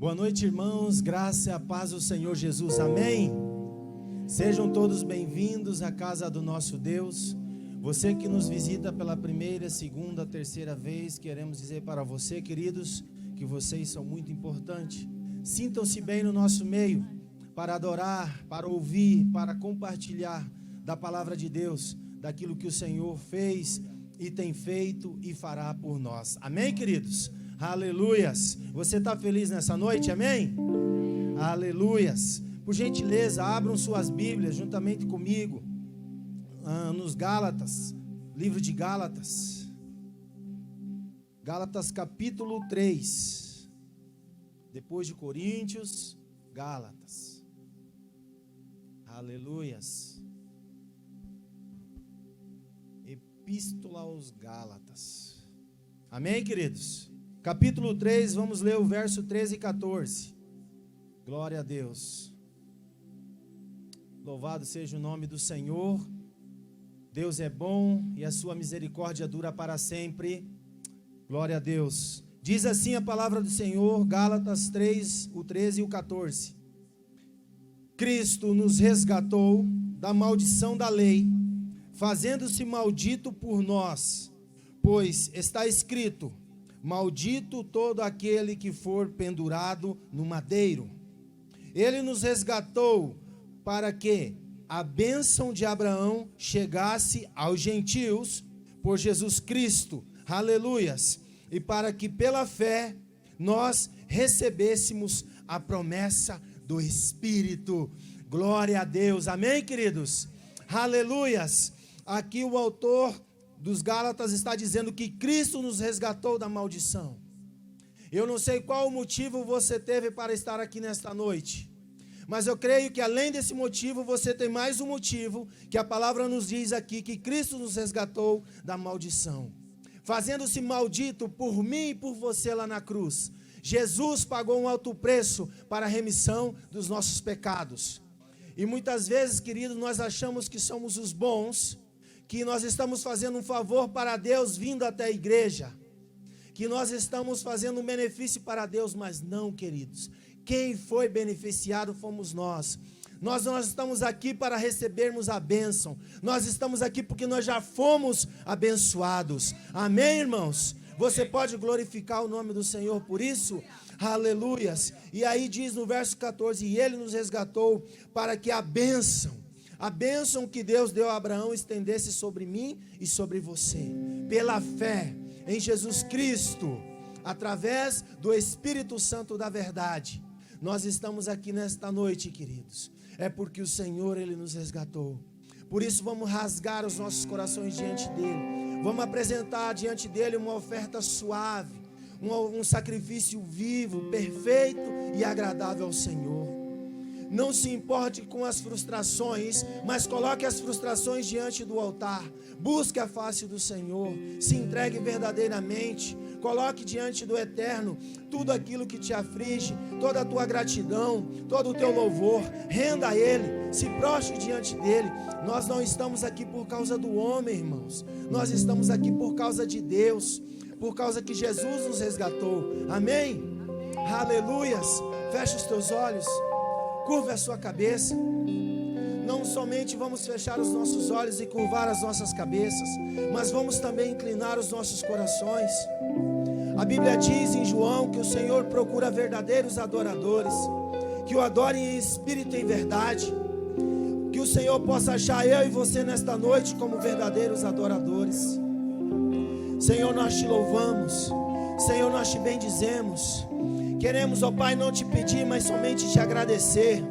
Boa noite, irmãos, graça e a paz do Senhor Jesus, amém? Sejam todos bem-vindos à casa do nosso Deus. Você que nos visita pela primeira, segunda, terceira vez, queremos dizer para você, queridos, que vocês são muito importantes. Sintam-se bem no nosso meio, para adorar, para ouvir, para compartilhar da palavra de Deus, daquilo que o Senhor fez e tem feito e fará por nós, amém, queridos? Aleluias. Você está feliz nessa noite, amém? Aleluias. Por gentileza, abram suas Bíblias juntamente comigo nos Gálatas, livro de Gálatas, Gálatas capítulo 3, depois de Coríntios, Gálatas. Aleluias. Epístola aos Gálatas, amém, queridos? Capítulo 3, vamos ler o verso 13 e 14. Glória a Deus. Louvado seja o nome do Senhor. Deus é bom e a sua misericórdia dura para sempre. Glória a Deus. Diz assim a palavra do Senhor, Gálatas 3, o 13 e o 14. Cristo nos resgatou da maldição da lei, fazendo-se maldito por nós, pois está escrito: maldito todo aquele que for pendurado no madeiro. Ele nos resgatou para que a bênção de Abraão chegasse aos gentios por Jesus Cristo, aleluias, e para que pela fé nós recebêssemos a promessa do Espírito. Glória a Deus, amém, queridos? Aleluias. Aqui o autor dos Gálatas está dizendo que Cristo nos resgatou da maldição. Eu não sei qual o motivo você teve para estar aqui nesta noite, mas eu creio que além desse motivo, você tem mais um motivo, que a palavra nos diz aqui, que Cristo nos resgatou da maldição, fazendo-se maldito por mim e por você lá na cruz. Jesus pagou um alto preço para a remissão dos nossos pecados. E muitas vezes, queridos, nós achamos que somos os bons, que nós estamos fazendo um favor para Deus vindo até a igreja, que nós estamos fazendo um benefício para Deus, mas não, queridos. Quem foi beneficiado fomos nós. Nós estamos aqui para recebermos a bênção. Nós estamos aqui porque nós já fomos abençoados. Amém, irmãos? Você pode glorificar o nome do Senhor por isso? Aleluias. E aí diz no verso 14, e Ele nos resgatou para que a bênção que Deus deu a Abraão estendesse sobre mim e sobre você, pela fé em Jesus Cristo, através do Espírito Santo da verdade. Nós estamos aqui nesta noite, queridos, é porque o Senhor, Ele nos resgatou. Por isso vamos rasgar os nossos corações diante dEle, vamos apresentar diante dEle uma oferta suave, um sacrifício vivo, perfeito e agradável ao Senhor. Não se importe com as frustrações, mas coloque as frustrações diante do altar. Busque a face do Senhor, se entregue verdadeiramente, coloque diante do Eterno tudo aquilo que te aflige, toda a tua gratidão, todo o teu louvor, renda a Ele, se prostre diante dEle. Nós não estamos aqui por causa do homem, irmãos, nós estamos aqui por causa de Deus, por causa que Jesus nos resgatou, amém? Aleluias. Feche os teus olhos, curva a sua cabeça. Não somente vamos fechar os nossos olhos e curvar as nossas cabeças, mas vamos também inclinar os nossos corações. A Bíblia diz em João que o Senhor procura verdadeiros adoradores, que o adorem em espírito e em verdade. Que o Senhor possa achar eu e você nesta noite como verdadeiros adoradores. Senhor, nós te louvamos, Senhor, nós te bendizemos. Queremos, ó Pai, não te pedir, mas somente te agradecer,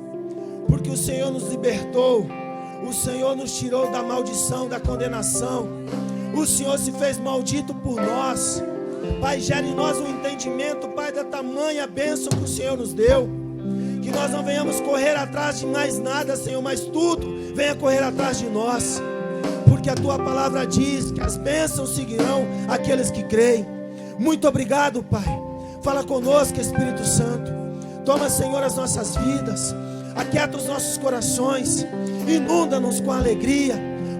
porque o Senhor nos libertou, o Senhor nos tirou da maldição, da condenação. O Senhor se fez maldito por nós. Pai, gere em nós um entendimento, Pai, da tamanha bênção que o Senhor nos deu. Que nós não venhamos correr atrás de mais nada, Senhor, mas tudo venha correr atrás de nós, porque a Tua palavra diz que as bênçãos seguirão aqueles que creem. Muito obrigado, Pai. Fala conosco, Espírito Santo. Toma, Senhor, as nossas vidas, aquieta os nossos corações, inunda-nos com alegria,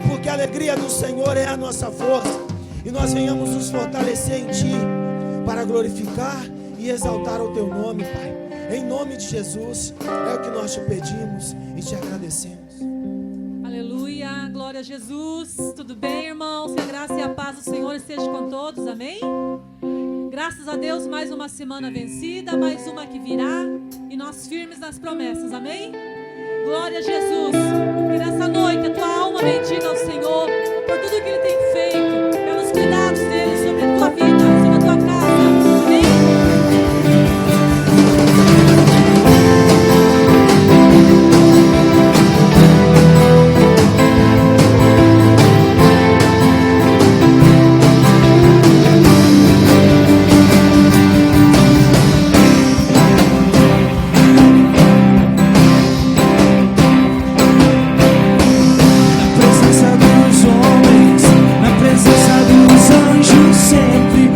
porque a alegria do Senhor é a nossa força, e nós venhamos nos fortalecer em Ti, para glorificar e exaltar o Teu nome, Pai. Em nome de Jesus, é o que nós te pedimos e te agradecemos. Aleluia, glória a Jesus. Tudo bem, irmãos? Que a graça e a paz do Senhor esteja com todos, amém? Graças a Deus, mais uma semana vencida, mais uma que virá, e nós firmes nas promessas, amém? Glória a Jesus. Que nessa noite a tua alma bendiga ao Senhor por tudo que Ele tem feito, pelos cuidados dEle sobre a tua vida, sobre a tua casa, amém? Na presença dos anjos sempre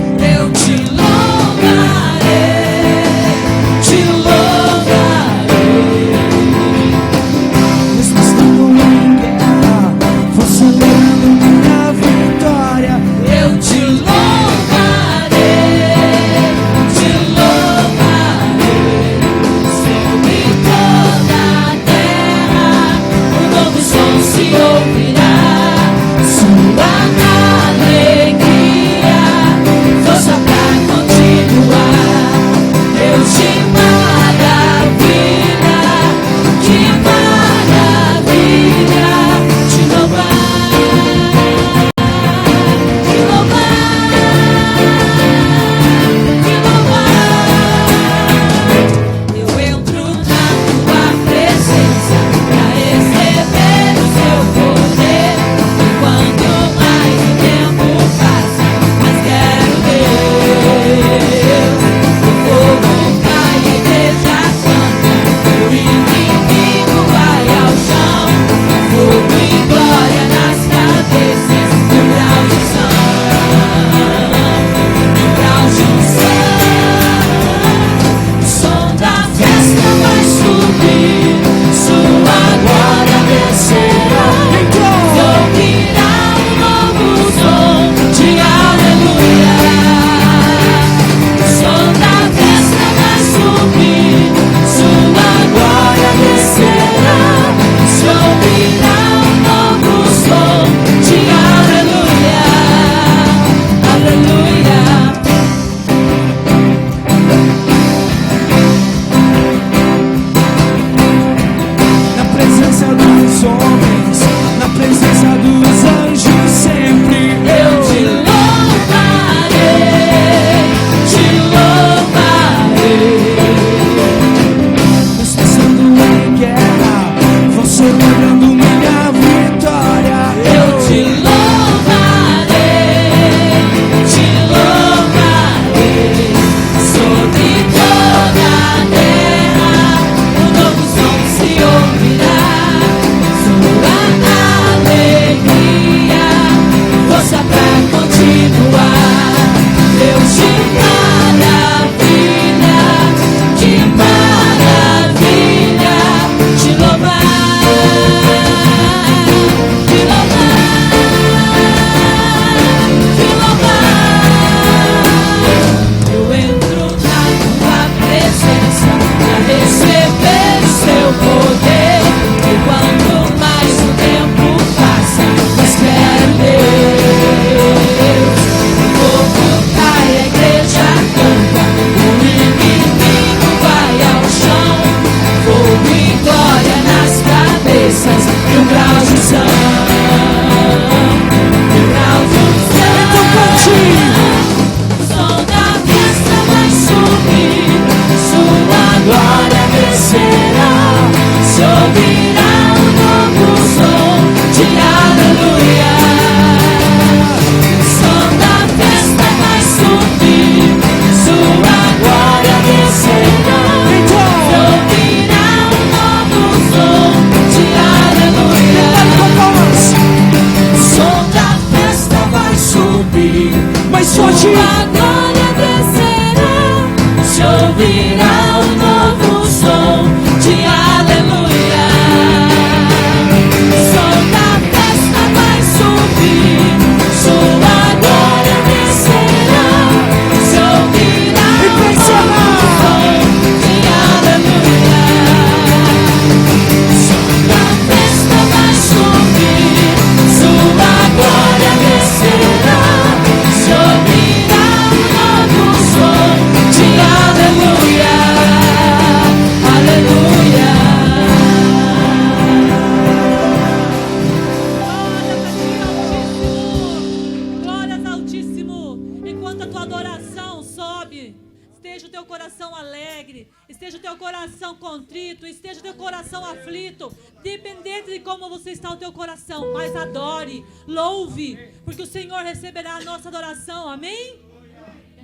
esteja o teu coração contrito, esteja o teu coração aflito, dependente de como você está o teu coração, mas adore, louve, porque o Senhor receberá a nossa adoração, amém?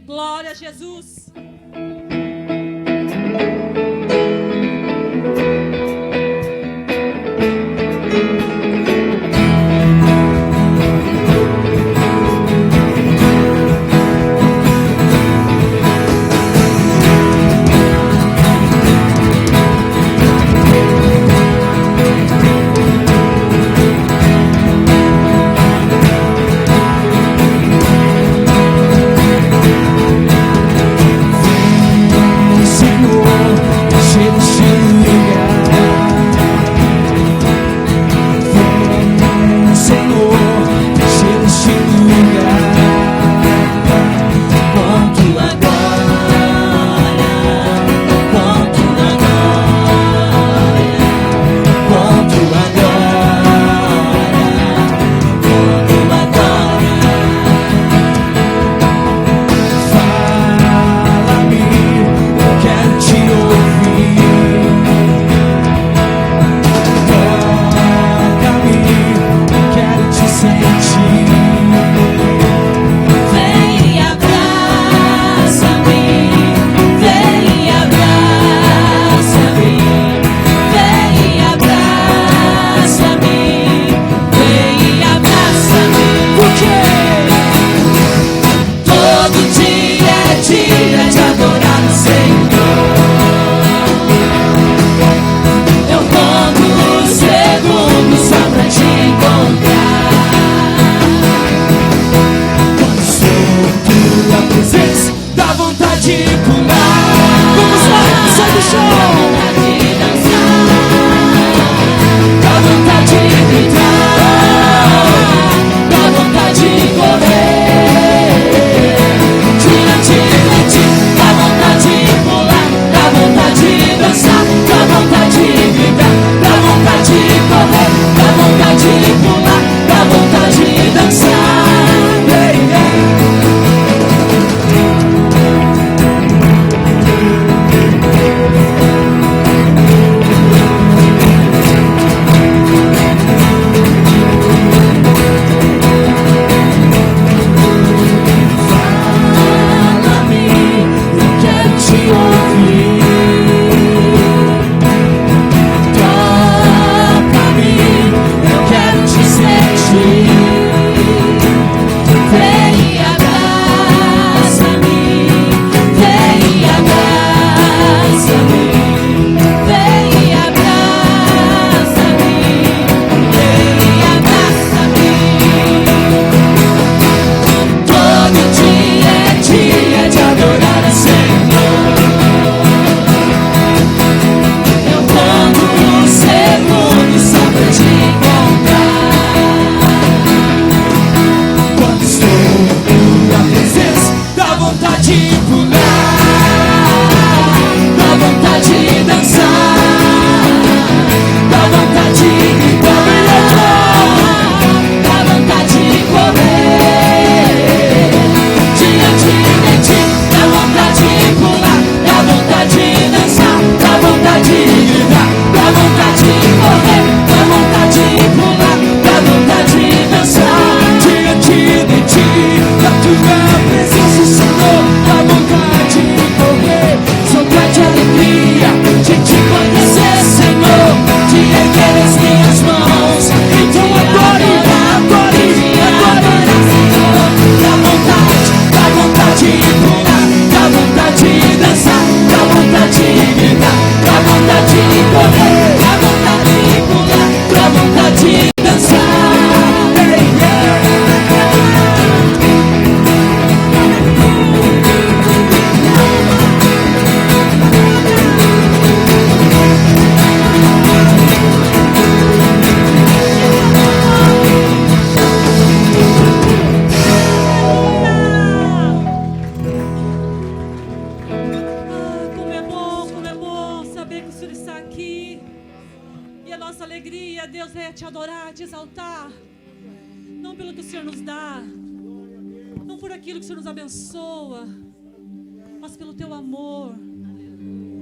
Glória a Jesus.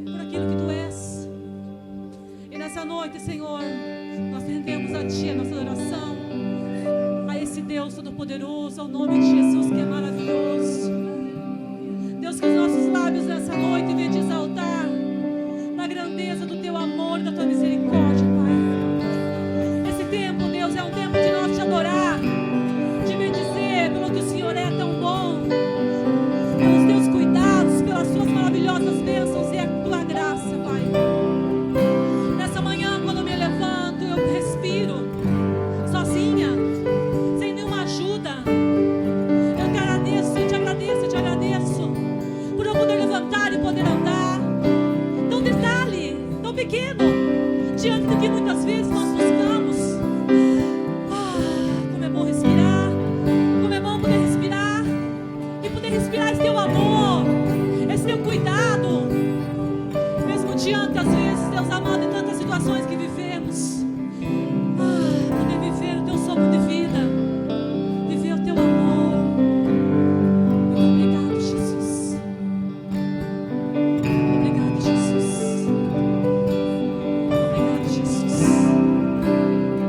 por aquilo que Tu és. E nessa noite, Senhor, nós rendemos a Ti a nossa adoração, a esse Deus Todo-Poderoso, ao nome de Jesus, que é maravilhoso. Deus, que os nossos lábios nessa noite venham te exaltar na grandeza do Teu amor e da Tua misericórdia, Pai. Esse tempo, Deus, é um tempo de nós te adorar, de bendizer pelo que o Senhor é tão bom, pelos Teus cuidados, pelas Suas maravilhosas bênçãos e a Tua graça, Pai. Nessa manhã, quando eu me levanto, eu respiro sozinha, sem nenhuma ajuda. Eu te agradeço, eu te agradeço, eu te agradeço por eu poder levantar e poder andar. Tão detalhe, tão pequeno, diante do que muitas vezes nós buscamos. Como é bom respirar, como é bom poder respirar e poder respirar esse Teu amor, esse Teu cuidado, mesmo diante, às vezes, Deus amado, de tantas situações que vivemos. Poder viver o Teu sopro de vida, viver o Teu amor. Muito obrigado, Jesus. Obrigado, Jesus. Obrigado, Jesus.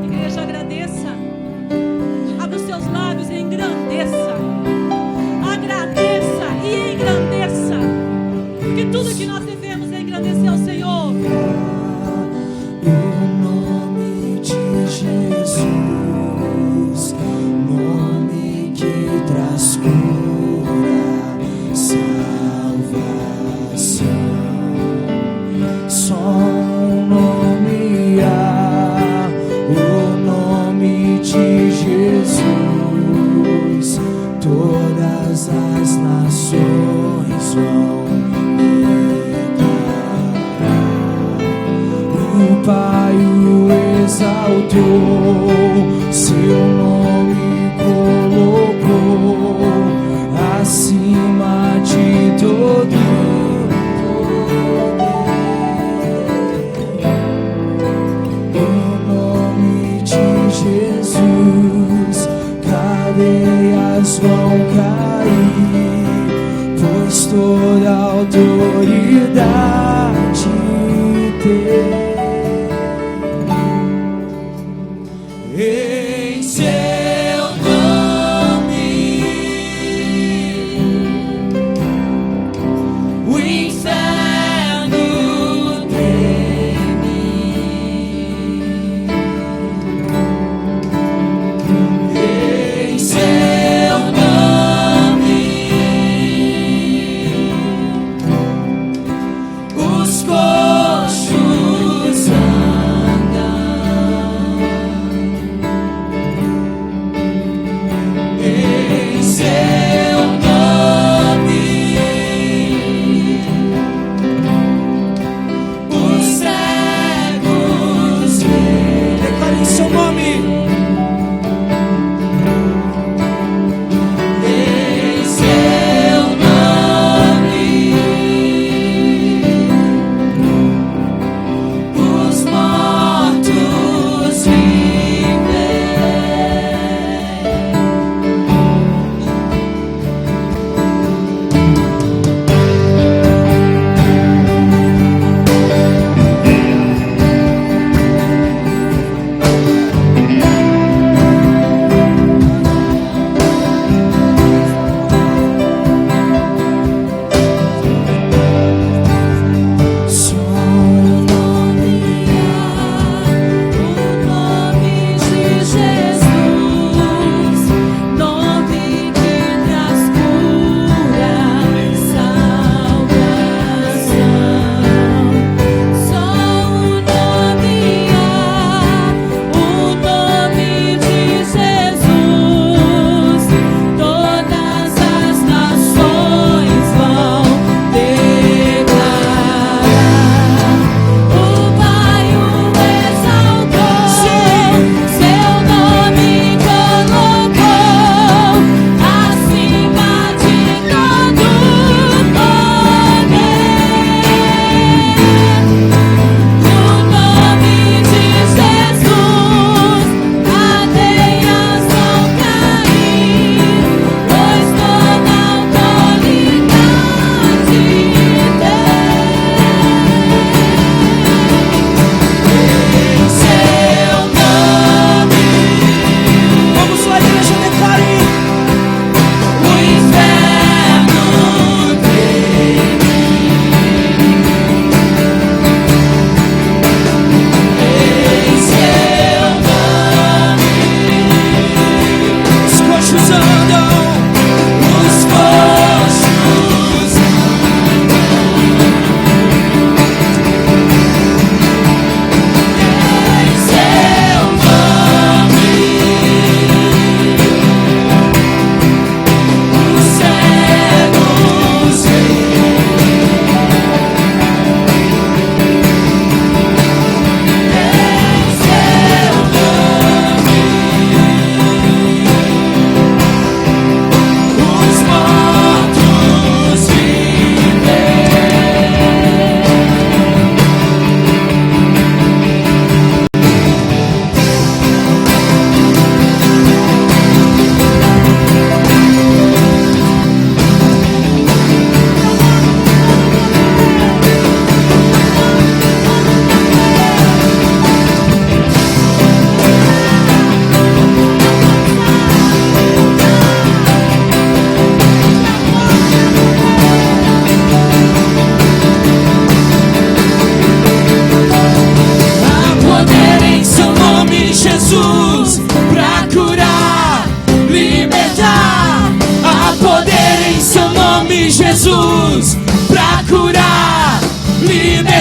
Igreja, agradeça. Abra os seus lábios e engrandeça. Agradeça e engrandeça. Porque tudo que nós devemos é engrandecer ao Senhor. O nome de Jesus, nome que traz cura, salvação. Só um nome há, o nome de Jesus. Todas as nações vão o Pai o exaltou, seu nome colocou acima de todo poder. O nome de Jesus, cadeias vão cair, pois toda autoridade tem. Em seu nome, o inferno treme. Em seu nome,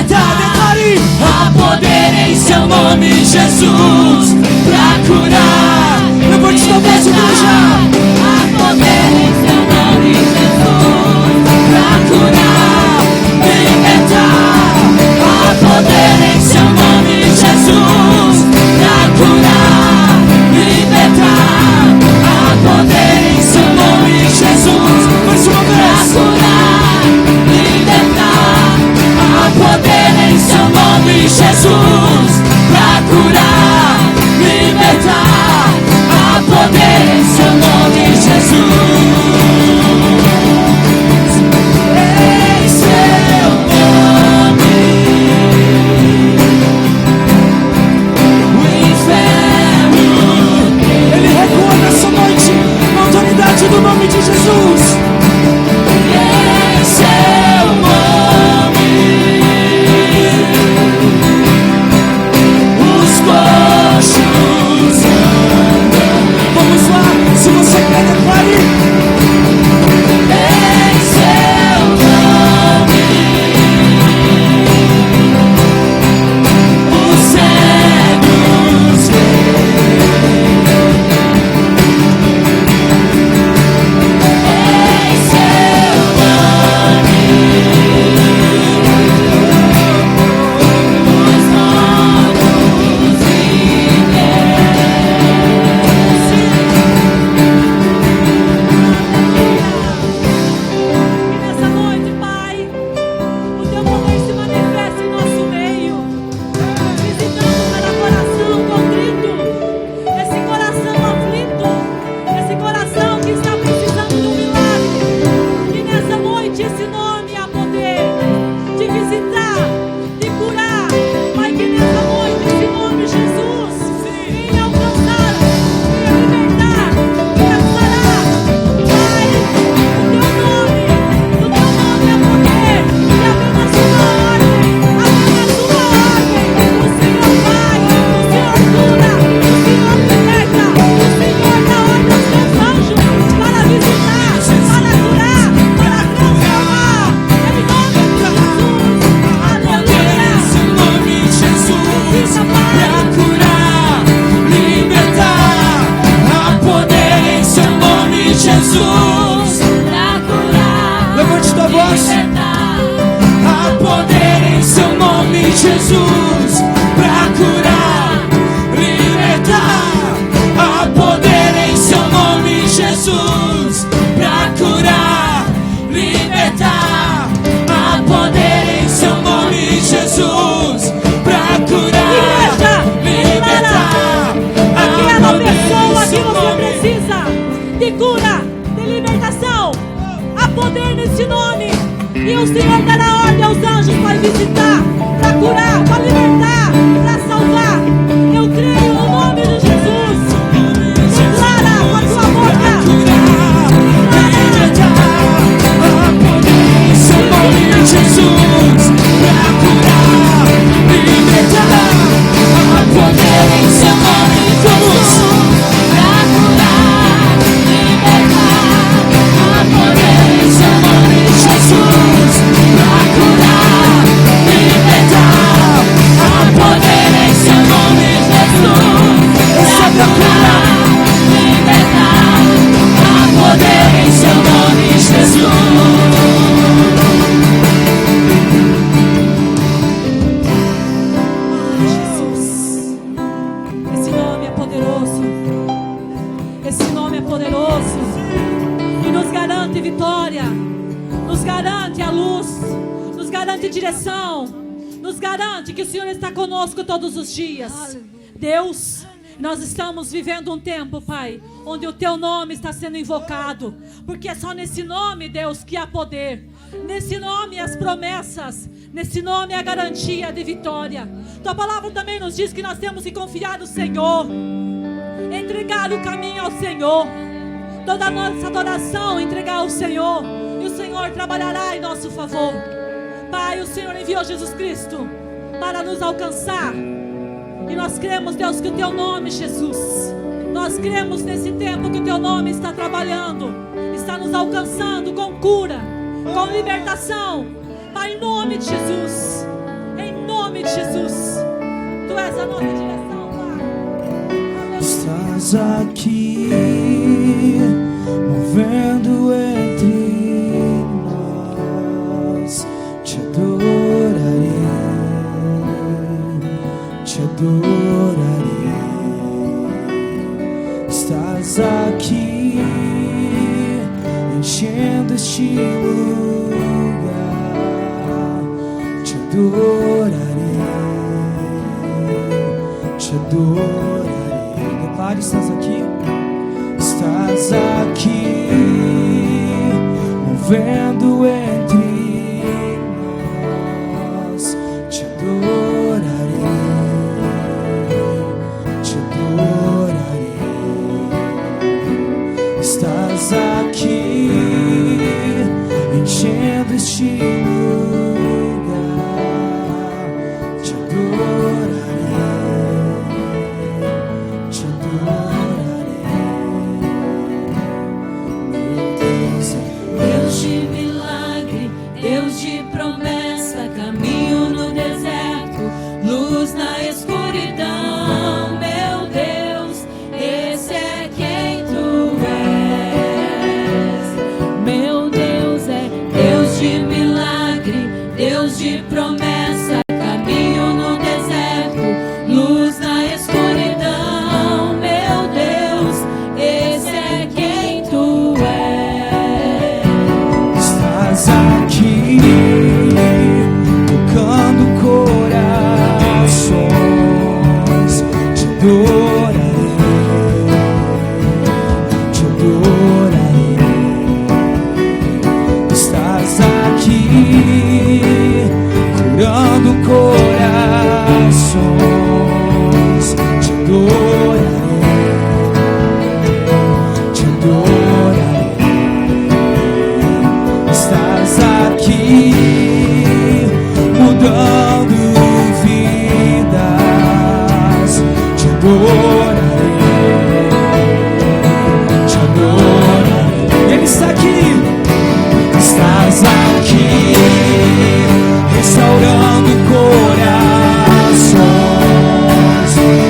libertar. Há poder em seu nome, Jesus, pra curar. Levante sua voz, igreja. Há poder em seu nome, Jesus, pra curar, libertar. Há poder em seu nome, Jesus, pra curar, libertar. Há poder em seu nome, Jesus, pra curar, libertar. Há poder em seu nome, Jesus, pra curar, libertar. Há poder em seu nome, Jesus. Em seu nome, o inferno Ele recua nessa noite na autoridade do nome de Jesus. em seu nome, os coxos andam. Vamos lá, se você quer, declare. Em seu nome, os cegos veem. Em seu nome, os mortos vivem. E nessa noite, Pai, o teu poder se manifesta em nosso meio, visitando cada coração contrito, esse coração aflito, esse coração que está precisando de um milagre. E nessa noite, esse nome há poder de visitar, de curar. Pai, que nessa noite, esse nome, Jesus, venha alcançar, venha libertar, venha sarar. Pai, o teu nome é poder, e apenas uma ordem, o Senhor vai, o Senhor cura, o Senhor liberta, o Senhor dá ordem aos teus anjos para visitar, para curar, para transformar, em nome de Jesus, aleluia. Seu nome, Jesus, Visita, Pai. pra curar, libertar. Há poder em seu nome, Jesus, pra curar, Levante sua voz. libertar. Há poder em seu nome, Jesus, pra curar, libertar. Há poder em seu nome, Jesus, pra curar, libertar. Há poder em seu nome, Jesus, pra curar, Igreja, libertar. aquela Há poder em pessoa que seu você nome. precisa de cura, de libertação, há poder nesse nome. E o Senhor dará ordem aos anjos para visitar, para curar, para libertar, para salvar. Eu creio no nome de Jesus. Declara com a tua boca. Jesus, pra curar, libertar. Há poder em seu nome, Jesus, pra curar, libertar. Há poder em seu nome, Jesus, pra curar, libertar. Há poder em seu nome, Jesus, pra curar, libertar. Há poder em seu nome, Jesus. Jesus, esse nome é poderoso. Esse nome é poderoso e nos garante vitória, nos garante a luz, nos garante direção, nos garante que o Senhor está conosco todos os dias. Deus, nós estamos vivendo um tempo, Pai, onde o Teu nome está sendo invocado, porque é só nesse nome, Deus, que há poder. Nesse nome as promessas, nesse nome a garantia de vitória. Tua palavra também nos diz que nós temos que confiar no Senhor, entregar o caminho ao Senhor, toda a nossa adoração entregar ao Senhor, e o Senhor trabalhará em nosso favor. Pai, o Senhor enviou Jesus Cristo para nos alcançar, e nós cremos, Deus, que o Teu nome, Jesus, nós cremos nesse tempo que o Teu nome está trabalhando, está nos alcançando com cura, com libertação. Pai, em nome de Jesus, Jesus. Tu és a nossa direção, Pai. Estás aqui, movendo entre nós. Te adorarei, te adorarei. Estás aqui, enchendo este lugar. Te adorarei, te adorarei. Declare: estás aqui, estás aqui, movendo entre nós. Te adorarei, te adorarei. Estás aqui, enchendo este lugar. Te adorarei, te adorarei. Deus de milagre, Deus de promessa, caminho no deserto, luz na escuridão. Meu Deus, esse é quem tu és. Meu Deus é Deus de milagre, Deus de promessa, caminho no deserto, luz na escuridão. Meu Deus, esse é quem tu és. Estás aqui, tocando corações. Te adorarei, te adorarei. Estás aqui, curando corações. Te adorarei, te adorarei. Estás aqui, mudando vidas. Te adorarei, te adorarei. Ele está aqui, estás aqui, restaurando corações.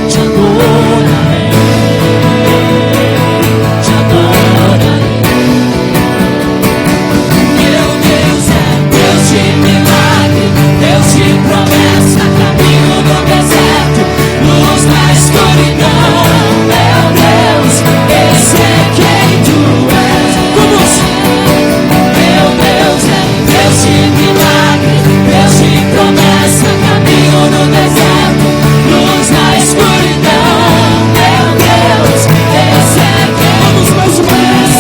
Te adorarei, te adorarei. Meu Deus é Deus de milagre, Deus de promessa, caminho no deserto, luz na escuridão. Meu Deus, esse é quem tu és. Meu Deus é Deus de milagre, Deus de promessa, caminho no deserto, luz na escuridão. Meu Deus, esse é quem tu és.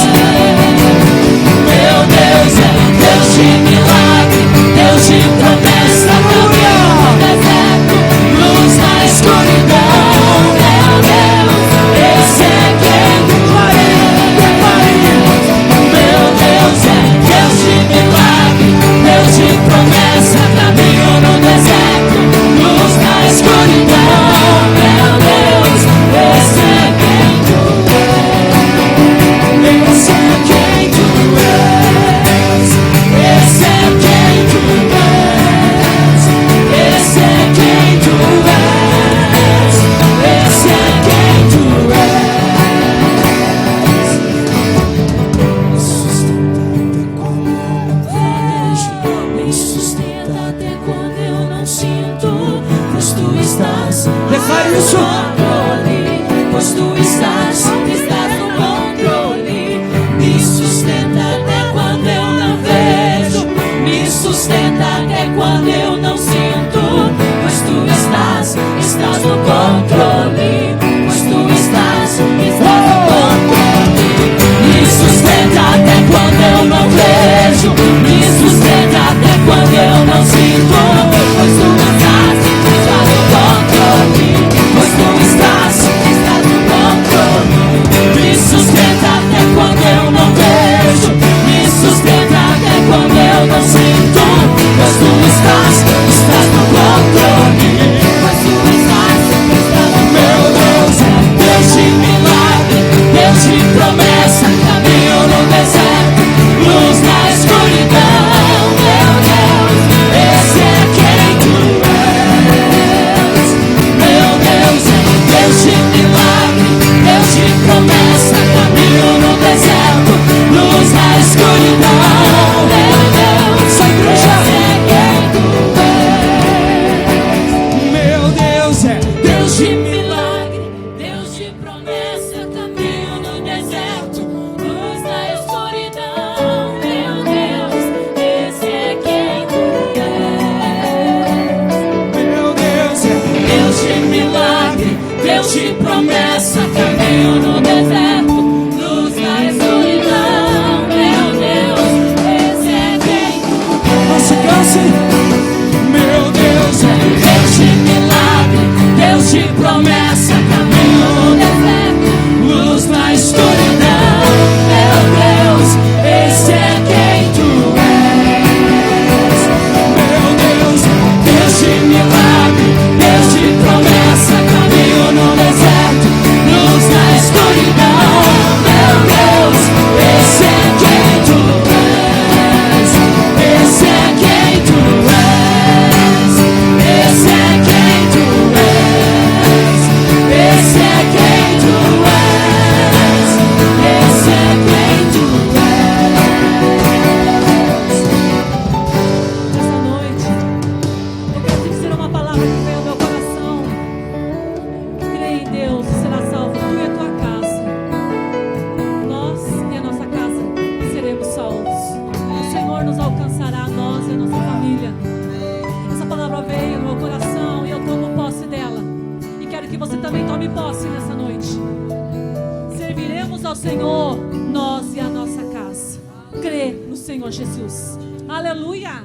Meu Deus é Deus de milagre, Deus de promessa, caminho no deserto, luz na escuridão. Meu Deus, esse é quem tu és. Meu Deus é Deus de milagre, Deus de promessa, caminho no deserto, luz na escuridão. Meu Deus, esse é quem tu és. Esse é quem tu és. Esse é quem tu és. Esse é quem tu és. Esse é quem tu és. Me sustenta até quando eu não sinto, pois tu estás. Declare isso. No controle, pois tu estás no controle. Me sustenta até quando eu não vejo, me sustenta até quando eu não sinto, pois tu estás no controle, pois tu estás no controle. Me sustenta até quando eu não vejo, me sustenta até quando eu não sinto, pois tu estás no controle, pois tu estás no controle. de promessa, caminho no deserto, luz na escuridão. Meu Deus, esse é quem tu és. Meu Deus, Deus de milagre, Deus de promessa, caminho no deserto, luz na escuridão. Meu Deus, esse é quem tu és. Esse é quem tu és. Esse é quem tu és. Esse é quem tu és. Esse é quem tu és. Nessa noite, eu quero te dizer uma palavra que veio ao meu coração. Crê em Deus e será salvo, tu e a tua casa. Nós e a nossa casa seremos salvos. O Senhor nos alcançará, nós e a nossa família. Essa palavra veio no meu coração e eu tomo posse dela. E quero que você também tome posse nessa noite. Serviremos ao Senhor, nós e a nossa casa. Crê no Senhor Jesus. Aleluia!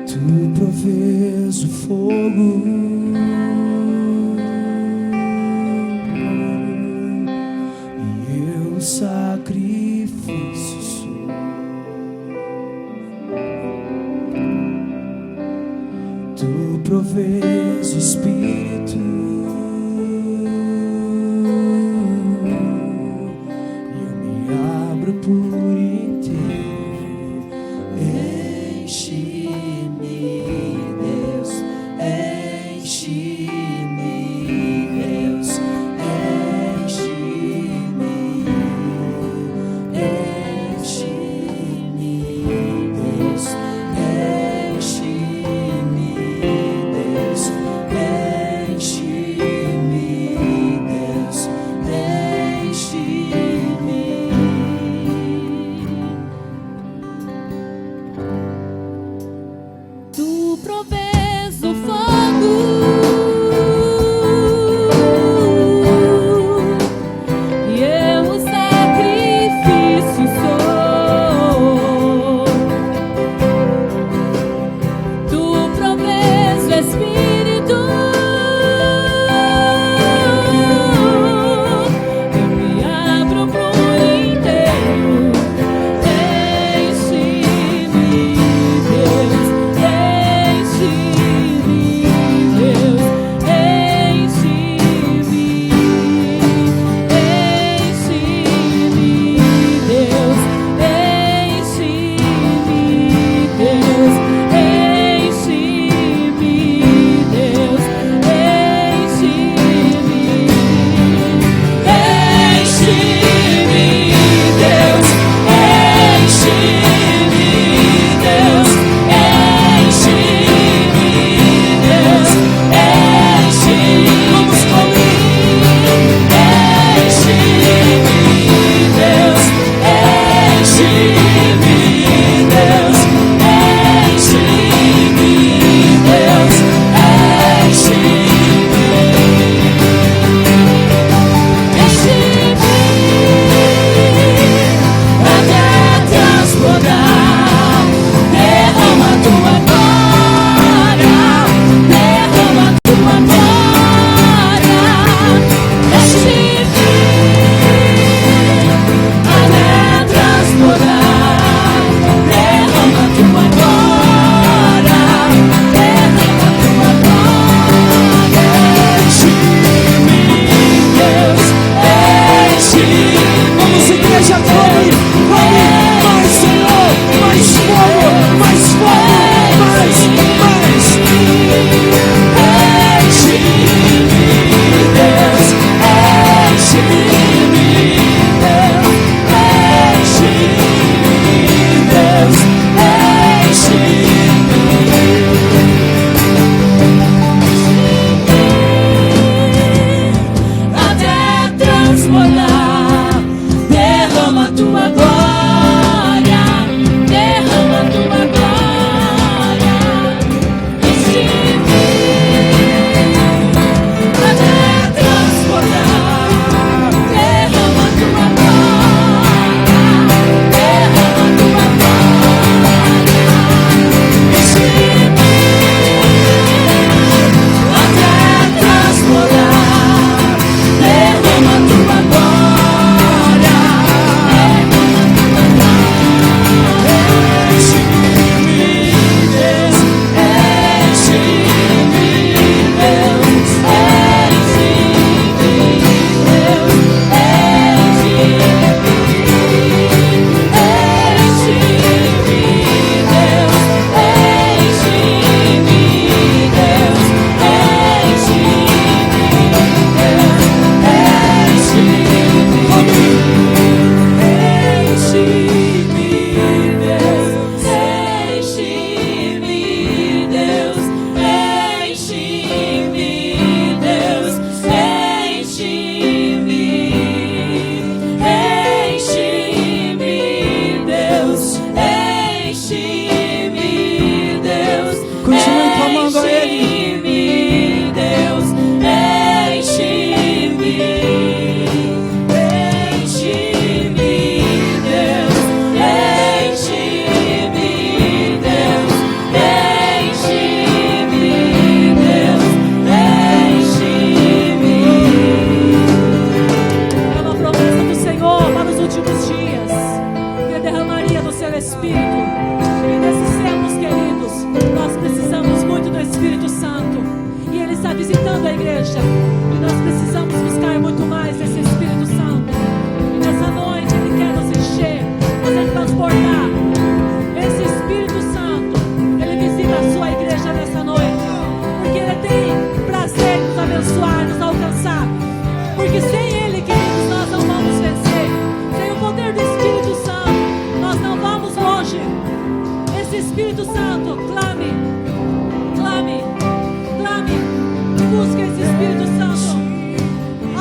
Tu provês o fogo e eu o sacrifício sou. Tu provês o Espírito e eu me abro por inteiro. Enche-me, Deus, enche-me, Deus, enche-me, enche-me, Deus, enche-me, Deus,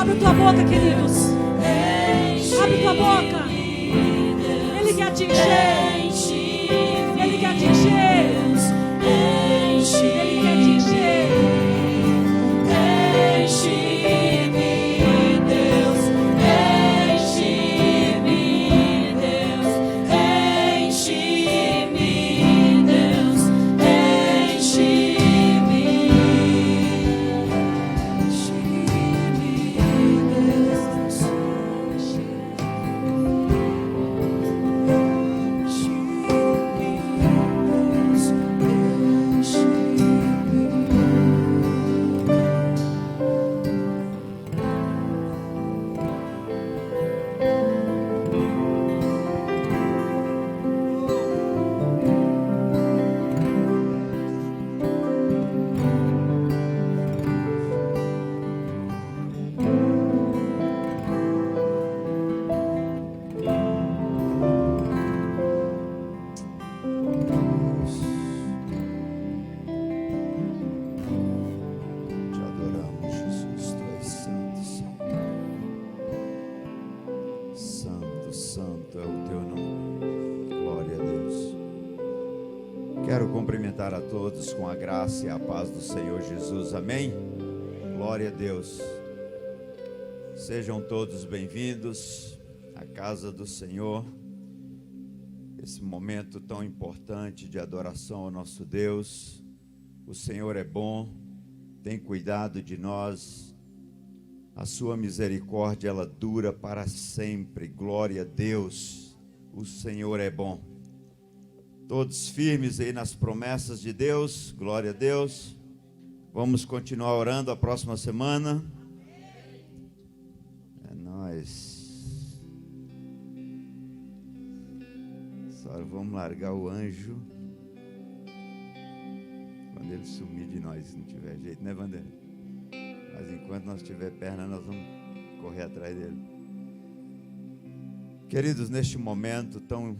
Abre tua boca, queridos. Abre tua boca. Ele quer te encher. Ele quer te encher. Ele quer te encher. Enche-me, Deus. Enche-me, Deus. Enche-me, Deus. Enche-me. Te adoramos, Jesus, tu és santo, Senhor. Santo, santo é o teu nome. Glória a Deus. Quero cumprimentar a todos com a graça e a paz do Senhor Jesus. Amém? Glória a Deus. Sejam todos bem-vindos à casa do Senhor. Esse momento tão importante de adoração ao nosso Deus. O Senhor é bom, tem cuidado de nós. A sua misericórdia, ela dura para sempre. Glória a Deus. O Senhor é bom. Todos firmes aí nas promessas de Deus. Glória a Deus. Vamos continuar orando a próxima semana. É nóis. Só vamos largar o anjo quando ele sumir de nós, se não tiver jeito, né, Vander? Mas enquanto nós tiver perna, nós vamos correr atrás dele. Queridos, neste momento tão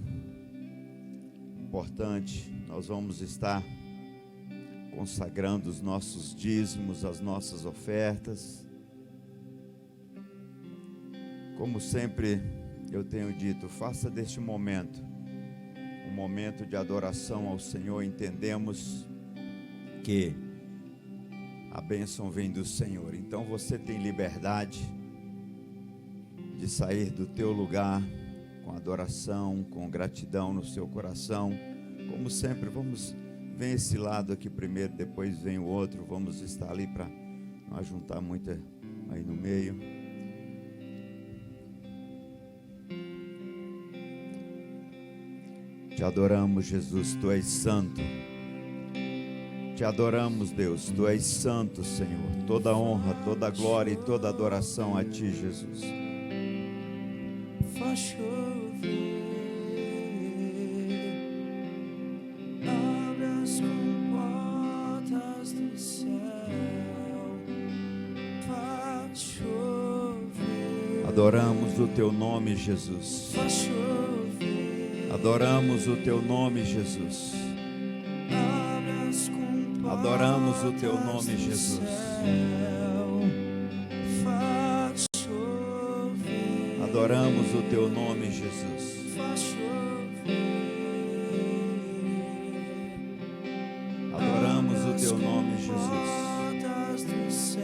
importante, nós vamos estar consagrando os nossos dízimos, as nossas ofertas. Como sempre eu tenho dito, faça deste momento um momento de adoração ao Senhor. Entendemos que a bênção vem do Senhor. Então você tem liberdade de sair do teu lugar com adoração, com gratidão no seu coração. Como sempre, vem esse lado aqui primeiro, depois vem o outro. Vamos estar ali para não ajuntar muito aí no meio. Te adoramos, Jesus, tu és santo. Te adoramos, Deus, tu és santo, Senhor. Toda honra, toda glória e toda adoração a ti, Jesus. Faz chover, abre as comportas do céu, faz chover. Adoramos o teu nome, Jesus. Faz chover, adoramos o teu nome, Jesus. abre as comportas Adoramos o teu nome, Jesus. do céu, faz chover. Adoramos o teu nome, Jesus. Faz chover, Adoramos o teu nome, Jesus. portas do céu.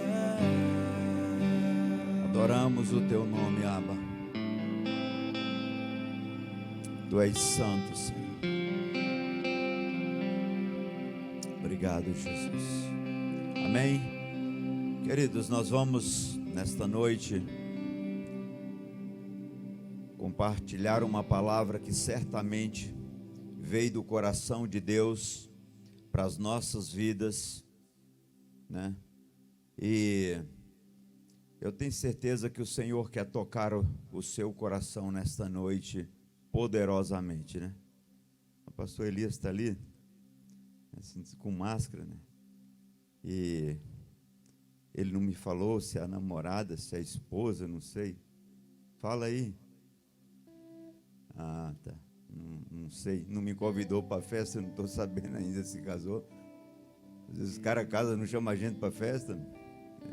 Adoramos o teu nome, Abba. Tu és santo, Senhor. Obrigado, Jesus. Amém? Queridos, nós vamos nesta noite compartilhar uma palavra que certamente veio do coração de Deus para as nossas vidas, né? E eu tenho certeza que o Senhor quer tocar o seu coração nesta noite poderosamente, né? O pastor Elias está ali, assim, com máscara, né? E ele não me falou se é a namorada, se é a esposa, não sei. Fala aí. Ah, tá. Não sei. Não me convidou para a festa, não estou sabendo ainda se casou. Às vezes os caras casam, não chamam a gente para a festa.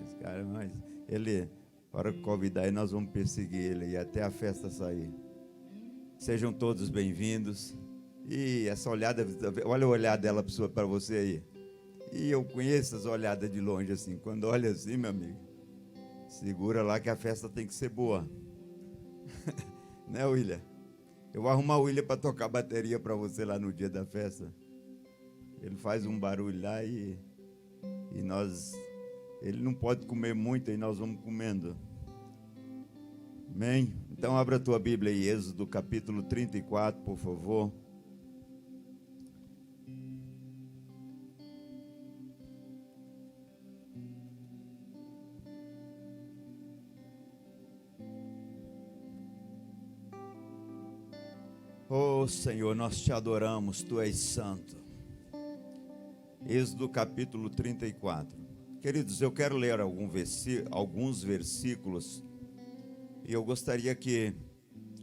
Esse cara, mas ele A hora que convidar ele, nós vamos perseguir ele e até a festa sair. Sejam todos bem-vindos. E essa olhada, olha o olhar dela para você aí. E eu conheço as olhadas de longe assim. Quando olha assim, meu amigo, segura lá que a festa tem que ser boa. Né, William? Eu vou arrumar o William para tocar bateria para você lá no dia da festa. Ele faz um barulho lá e ele não pode comer muito e nós vamos comendo. Amém? Então abra a tua Bíblia aí, Êxodo capítulo 34, por favor. Oh Senhor, nós te adoramos, Tu és santo. Êxodo capítulo 34. Queridos, eu quero ler alguns versículos e eu gostaria que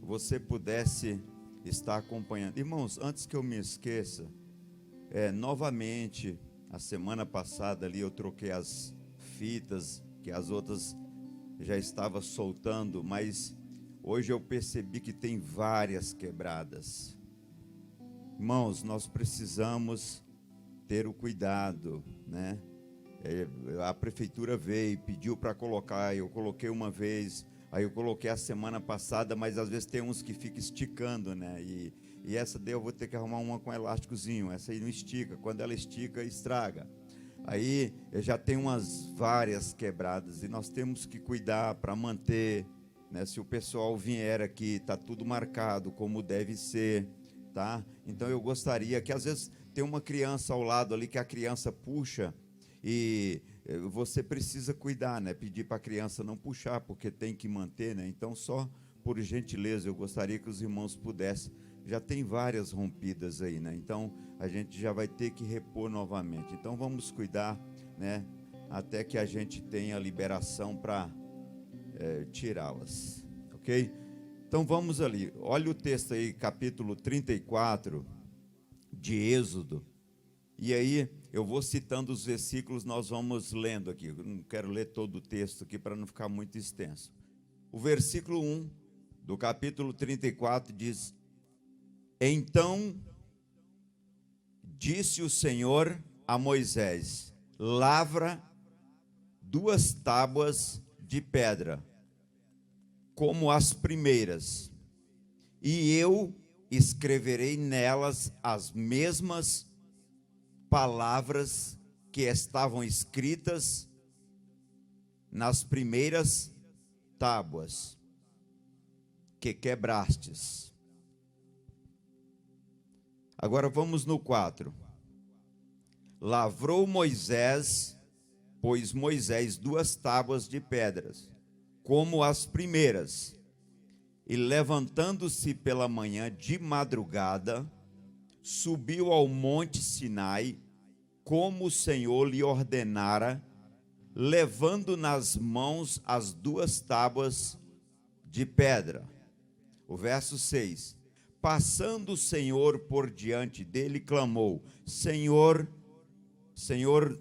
você pudesse estar acompanhando. Irmãos, antes que eu me esqueça, novamente, a semana passada ali eu troquei as fitas, que as outras já estavam soltando, mas hoje eu percebi que tem várias quebradas. Irmãos, nós precisamos ter o cuidado, né? A prefeitura veio, pediu para colocar, eu coloquei uma vez, aí eu coloquei a semana passada, mas às vezes tem uns que ficam esticando, né? E essa daí eu vou ter que arrumar uma com elásticozinho, essa aí não estica, quando ela estica, estraga. Aí já tem várias quebradas e nós temos que cuidar para manter, né? Se o pessoal vier aqui, está tudo marcado como deve ser, tá? Então eu gostaria que às vezes tem uma criança ao lado ali que a criança puxa e você precisa cuidar, né? Pedir para a criança não puxar, porque tem que manter, né? Então só por gentileza eu gostaria que os irmãos pudessem. Já tem várias rompidas aí, né? Então a gente já vai ter que repor novamente. Então vamos cuidar, né? Até que a gente tenha liberação para tirá-las, ok? Então vamos ali, olha o texto aí, capítulo 34 de Êxodo, e aí eu vou citando os versículos, nós vamos lendo aqui, eu não quero ler todo o texto aqui para não ficar muito extenso. O versículo 1 do capítulo 34 diz: Então disse o Senhor a Moisés: lavra 2 tábuas de pedra, como as primeiras, e eu escreverei nelas as mesmas palavras que estavam escritas nas primeiras tábuas que quebrastes. Agora vamos no 4. Lavrou Moisés, pois Moisés 2 tábuas de pedras, como as primeiras, e levantando-se pela manhã de madrugada, subiu ao monte Sinai, como o Senhor lhe ordenara, levando nas mãos as 2 tábuas de pedra. O verso 6. Passando o Senhor por diante dele, clamou: Senhor, Senhor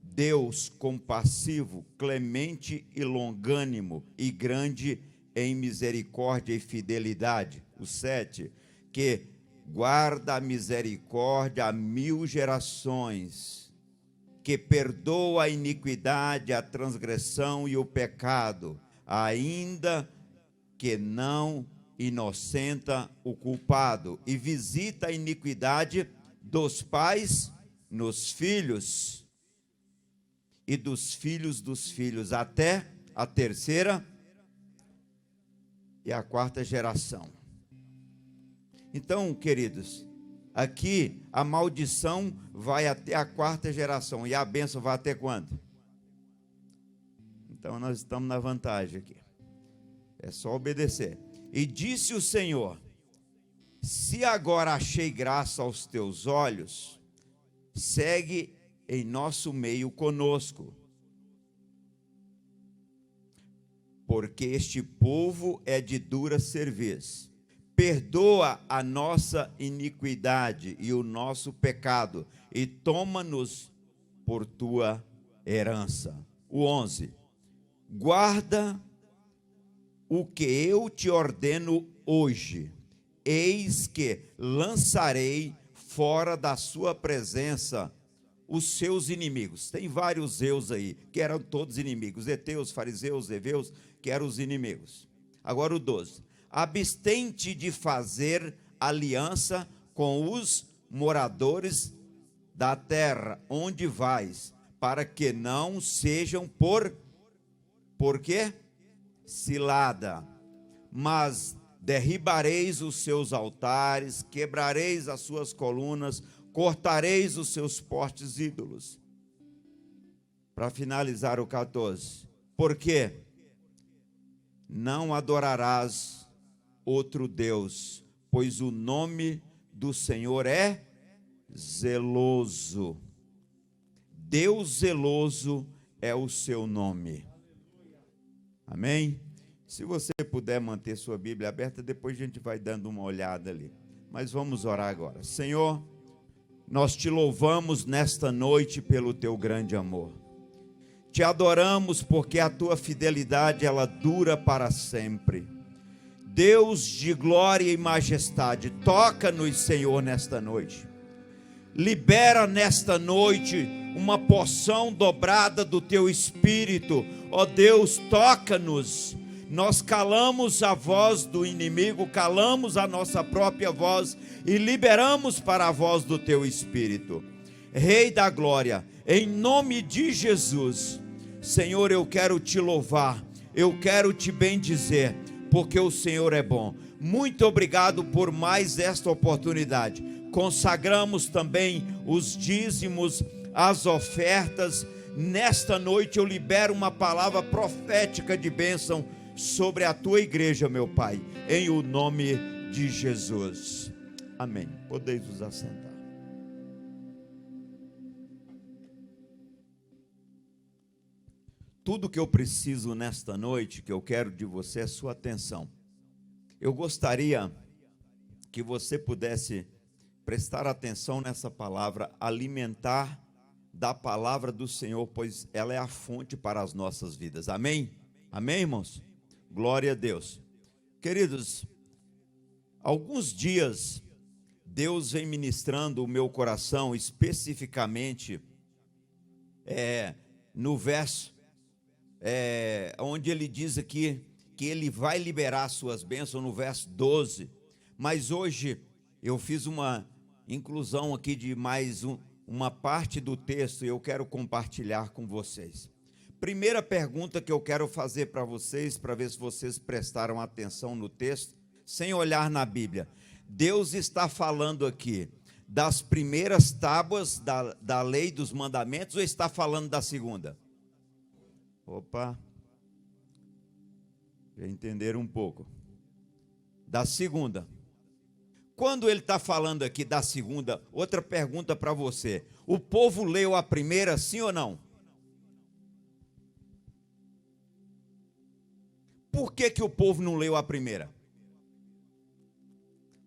Deus compassivo, clemente e longânimo, e grande em misericórdia e fidelidade. O 7, que guarda a misericórdia a 1000 gerações, que perdoa a iniquidade, a transgressão e o pecado, ainda que não inocenta o culpado, e visita a iniquidade dos pais nos filhos, e dos filhos, até a 3ª e a 4ª geração. Então, queridos, aqui a maldição vai até a 4ª geração, e a bênção vai até quando? Então nós estamos na vantagem aqui, é só obedecer. E disse o Senhor: se agora achei graça aos teus olhos, segue em nosso meio conosco, porque este povo é de dura cerviz. Perdoa a nossa iniquidade e o nosso pecado, e toma-nos por tua herança. O 11. Guarda o que eu te ordeno hoje. Eis que lançarei fora da sua presença os seus inimigos. Tem vários eus aí, que eram todos inimigos. Heteus, fariseus, heveus, que eram os inimigos. Agora o 12. Abstente de fazer aliança com os moradores da terra onde vais, para que não sejam por quê? Cilada, mas derribareis os seus altares, quebrareis as suas colunas, cortareis os seus postes ídolos. Para finalizar o 14, porque não adorarás outro Deus, pois o nome do Senhor é zeloso. Deus zeloso é o seu nome. Amém? Se você puder manter sua Bíblia aberta, depois a gente vai dando uma olhada ali. Mas vamos orar agora. Senhor, nós te louvamos nesta noite pelo teu grande amor. Te adoramos porque a tua fidelidade, ela dura para sempre. Deus de glória e majestade, toca-nos, Senhor, nesta noite. Libera nesta noite uma porção dobrada do teu Espírito. Ó Deus, toca-nos. Nós calamos a voz do inimigo, calamos a nossa própria voz e liberamos para a voz do teu Espírito. Rei da glória, em nome de Jesus, Senhor, eu quero te louvar, eu quero te bendizer, porque o Senhor é bom. Muito obrigado por mais esta oportunidade. Consagramos também os dízimos, as ofertas. Nesta noite eu libero uma palavra profética de bênção sobre a tua igreja, meu Pai, em o nome de Jesus. Amém. Podeis vos assentar. Tudo que eu preciso nesta noite, que eu quero de você, é sua atenção. Eu gostaria que você pudesse prestar atenção nessa palavra, alimentar da palavra do Senhor, pois ela é a fonte para as nossas vidas. Amém? Amém, irmãos? Glória a Deus. Queridos, alguns dias Deus vem ministrando o meu coração, especificamente no verso onde ele diz aqui que ele vai liberar suas bênçãos, no verso 12. Mas hoje eu fiz uma inclusão aqui de mais uma parte do texto e eu quero compartilhar com vocês. Primeira pergunta que eu quero fazer para vocês, para ver se vocês prestaram atenção no texto, sem olhar na Bíblia. Deus está falando aqui das primeiras tábuas da lei dos mandamentos ou está falando da segunda? Opa, já entenderam um pouco. Da segunda. Quando ele está falando aqui da segunda, outra pergunta para você. O povo leu a primeira, sim ou não? Por que o povo não leu a primeira?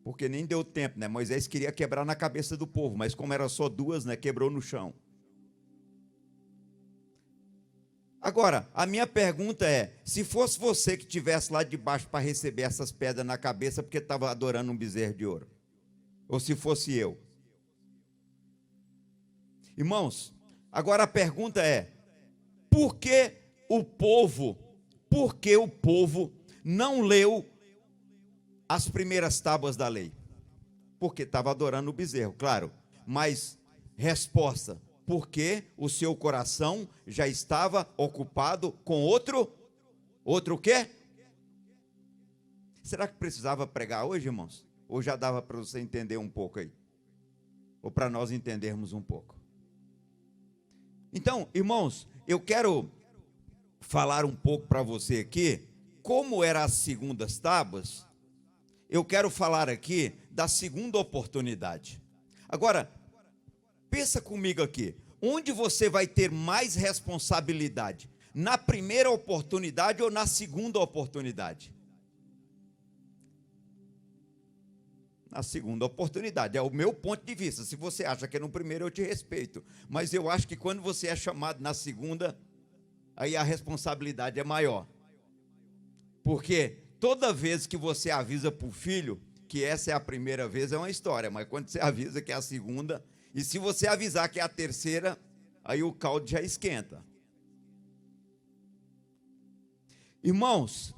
Porque nem deu tempo, né? Moisés queria quebrar na cabeça do povo, mas como era só duas, né? Quebrou no chão. Agora, a minha pergunta é, se fosse você que estivesse lá de baixo para receber essas pedras na cabeça porque estava adorando um bezerro de ouro, ou se fosse eu? Irmãos, agora a pergunta é, por que o povo não leu as primeiras tábuas da lei? Porque estava adorando o bezerro, claro, mas resposta, porque o seu coração já estava ocupado com outro quê? Será que precisava pregar hoje, irmãos? Ou já dava para você entender um pouco aí? Ou para nós entendermos um pouco? Então, irmãos, eu quero falar um pouco para você aqui, como eram as segundas tábuas. Eu quero falar aqui da segunda oportunidade. Agora, pensa comigo aqui, onde você vai ter mais responsabilidade? Na primeira oportunidade ou na segunda oportunidade? Na segunda oportunidade, é o meu ponto de vista. Se você acha que é no primeiro, eu te respeito. Mas eu acho que quando você é chamado na segunda, aí a responsabilidade é maior. Porque toda vez que você avisa para o filho que essa é a primeira vez, é uma história, mas quando você avisa que é a segunda, e se você avisar que é a terceira, aí o caldo já esquenta. Irmãos,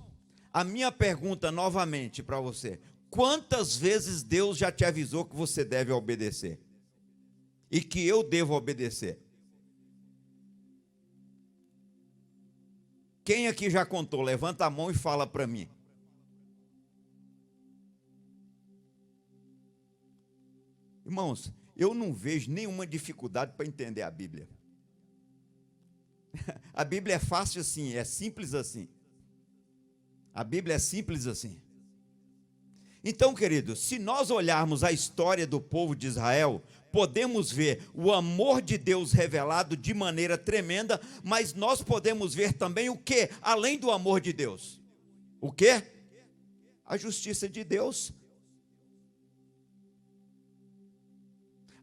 a minha pergunta novamente para você: quantas vezes Deus já te avisou que você deve obedecer? E que eu devo obedecer? Quem aqui já contou? Levanta a mão e fala para mim. Irmãos, eu não vejo nenhuma dificuldade para entender a Bíblia. A Bíblia é fácil assim, é simples assim. A Bíblia é simples assim. Então, queridos, se nós olharmos a história do povo de Israel, podemos ver o amor de Deus revelado de maneira tremenda, mas nós podemos ver também o que? Além do amor de Deus. O que? A justiça de Deus.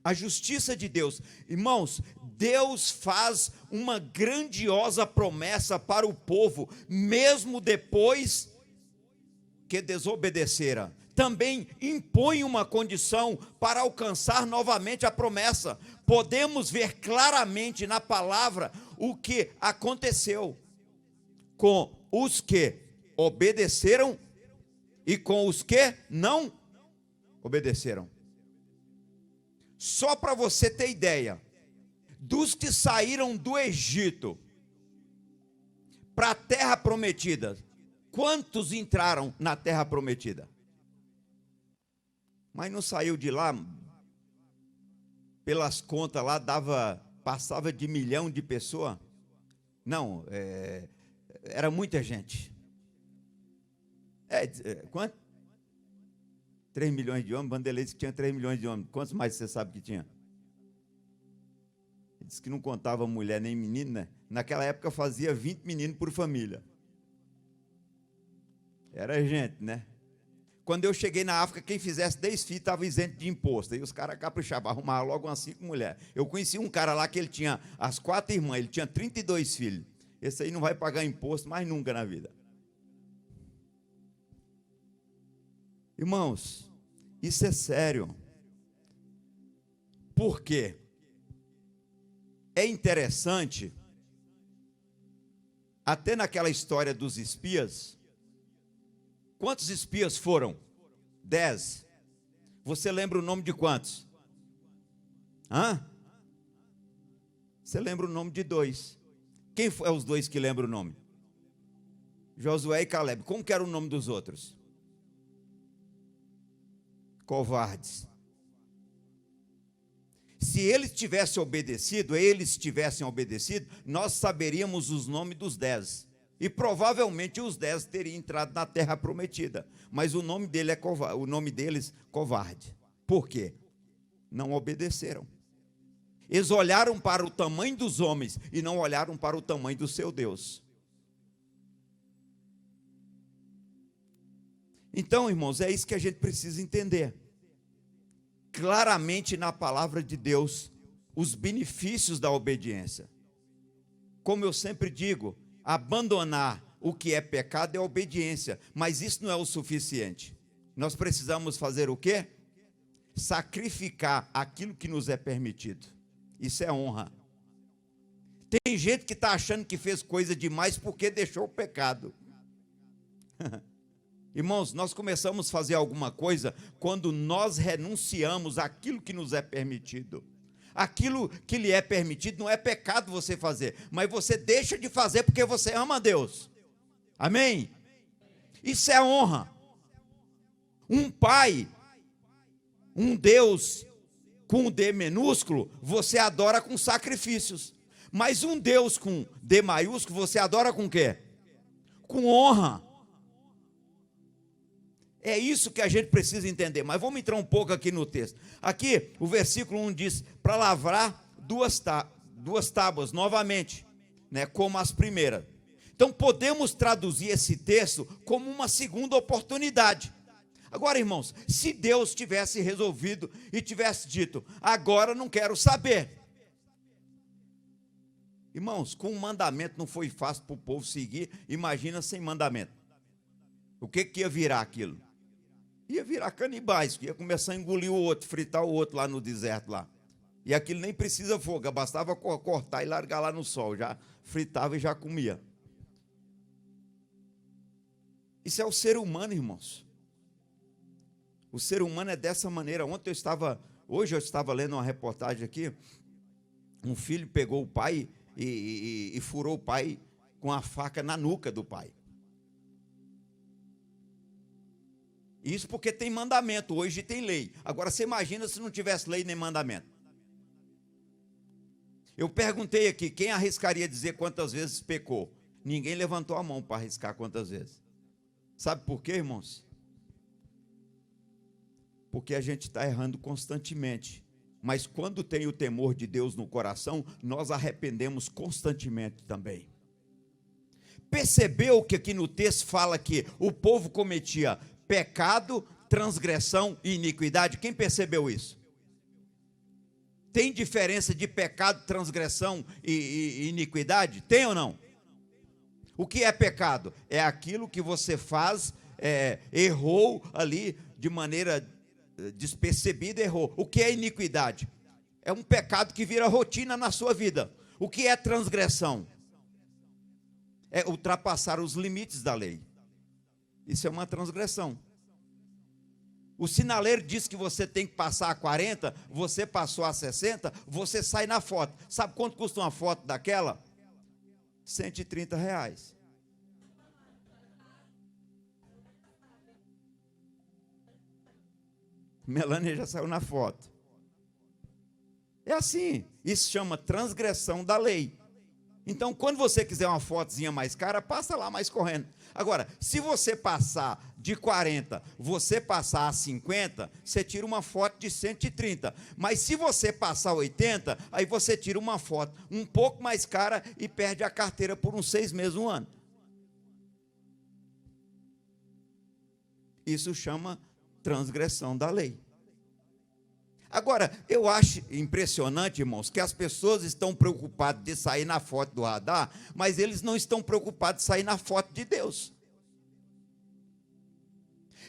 A justiça de Deus. Irmãos, Deus faz uma grandiosa promessa para o povo, mesmo depois que desobedeceram. Também impõe uma condição para alcançar novamente a promessa. Podemos ver claramente na palavra o que aconteceu com os que obedeceram e com os que não obedeceram. Só para você ter ideia, dos que saíram do Egito para a terra prometida, quantos entraram na terra prometida? Mas não saiu de lá, pelas contas lá, passava de 1 milhão de pessoas? Não, era muita gente. Quanto? 3 milhões de homens. Vanderlei disse que tinha 3 milhões de homens. Quantos mais você sabe que tinha? Ele disse que não contava mulher nem menino, né? Naquela época fazia 20 meninos por família. Era gente, né? Quando eu cheguei na África, quem fizesse 10 filhos estava isento de imposto. Aí os caras caprichavam, arrumavam logo umas 5 mulheres. Eu conheci um cara lá que ele tinha as 4 irmãs, ele tinha 32 filhos. Esse aí não vai pagar imposto mais nunca na vida. Irmãos, isso é sério. Por quê? É interessante, até naquela história dos espias. Quantos espias foram? 10. Você lembra o nome de quantos? Você lembra o nome de 2. Quem é os 2 que lembram o nome? Josué e Caleb. Como que era o nome dos outros? Covardes. Se eles tivessem obedecido, nós saberíamos os nomes dos 10. E provavelmente os 10 teriam entrado na terra prometida. Mas o nome deles, covarde. Por quê? Não obedeceram. Eles olharam para o tamanho dos homens e não olharam para o tamanho do seu Deus. Então, irmãos, é isso que a gente precisa entender. Claramente na palavra de Deus, os benefícios da obediência. Como eu sempre digo, abandonar o que é pecado é obediência, mas isso não é o suficiente. Nós precisamos fazer o quê? Sacrificar aquilo que nos é permitido. Isso é honra. Tem gente que está achando que fez coisa demais porque deixou o pecado. Irmãos, nós começamos a fazer alguma coisa quando nós renunciamos àquilo que nos é permitido. Aquilo que lhe é permitido não é pecado você fazer, mas você deixa de fazer porque você ama a Deus. Amém? Isso é honra. Um pai, um Deus com D minúsculo, você adora com sacrifícios. Mas um Deus com D maiúsculo, você adora com quê? Com honra. É isso que a gente precisa entender, mas vamos entrar um pouco aqui no texto. Aqui, o versículo 1 diz, para lavrar duas tábuas novamente, né, como as primeiras. Então, podemos traduzir esse texto como uma segunda oportunidade. Agora, irmãos, se Deus tivesse resolvido e tivesse dito, agora não quero saber. Irmãos, com um mandamento não foi fácil para o povo seguir, imagina sem mandamento. O que ia virar aquilo? Ia virar canibais, que ia começar a engolir o outro, fritar o outro lá no deserto lá. E aquilo nem precisa fogo, bastava cortar e largar lá no sol, já fritava e já comia. Isso é o ser humano, irmãos. O ser humano é dessa maneira. Hoje eu estava lendo uma reportagem aqui, um filho pegou o pai e furou o pai com a faca na nuca do pai. Isso porque tem mandamento, hoje tem lei. Agora você imagina se não tivesse lei nem mandamento. Eu perguntei aqui, quem arriscaria dizer quantas vezes pecou? Ninguém levantou a mão para arriscar quantas vezes. Sabe por quê, irmãos? Porque a gente está errando constantemente. Mas quando tem o temor de Deus no coração, nós arrependemos constantemente também. Percebeu que aqui no texto fala que o povo cometia pecado, transgressão e iniquidade? Quem percebeu isso? Tem diferença de pecado, transgressão e iniquidade? Tem ou não? O que é pecado? É aquilo que você faz, errou ali de maneira despercebida, errou. O que é iniquidade? É um pecado que vira rotina na sua vida. O que é transgressão? É ultrapassar os limites da lei. Isso é uma transgressão. O sinaleiro diz que você tem que passar a 40, você passou a 60, você sai na foto. Sabe quanto custa uma foto daquela? R$130. Melania já saiu na foto. É assim, isso chama transgressão da lei. Então, quando você quiser uma fotozinha mais cara, passa lá mais correndo. Agora, se você passar de 40, você passar a 50, você tira uma foto de 130. Mas se você passar 80, aí você tira uma foto um pouco mais cara e perde a carteira por uns 6 meses, 1 ano. Isso chama transgressão da lei. Agora, eu acho impressionante, irmãos, que as pessoas estão preocupadas de sair na foto do radar, mas eles não estão preocupados de sair na foto de Deus.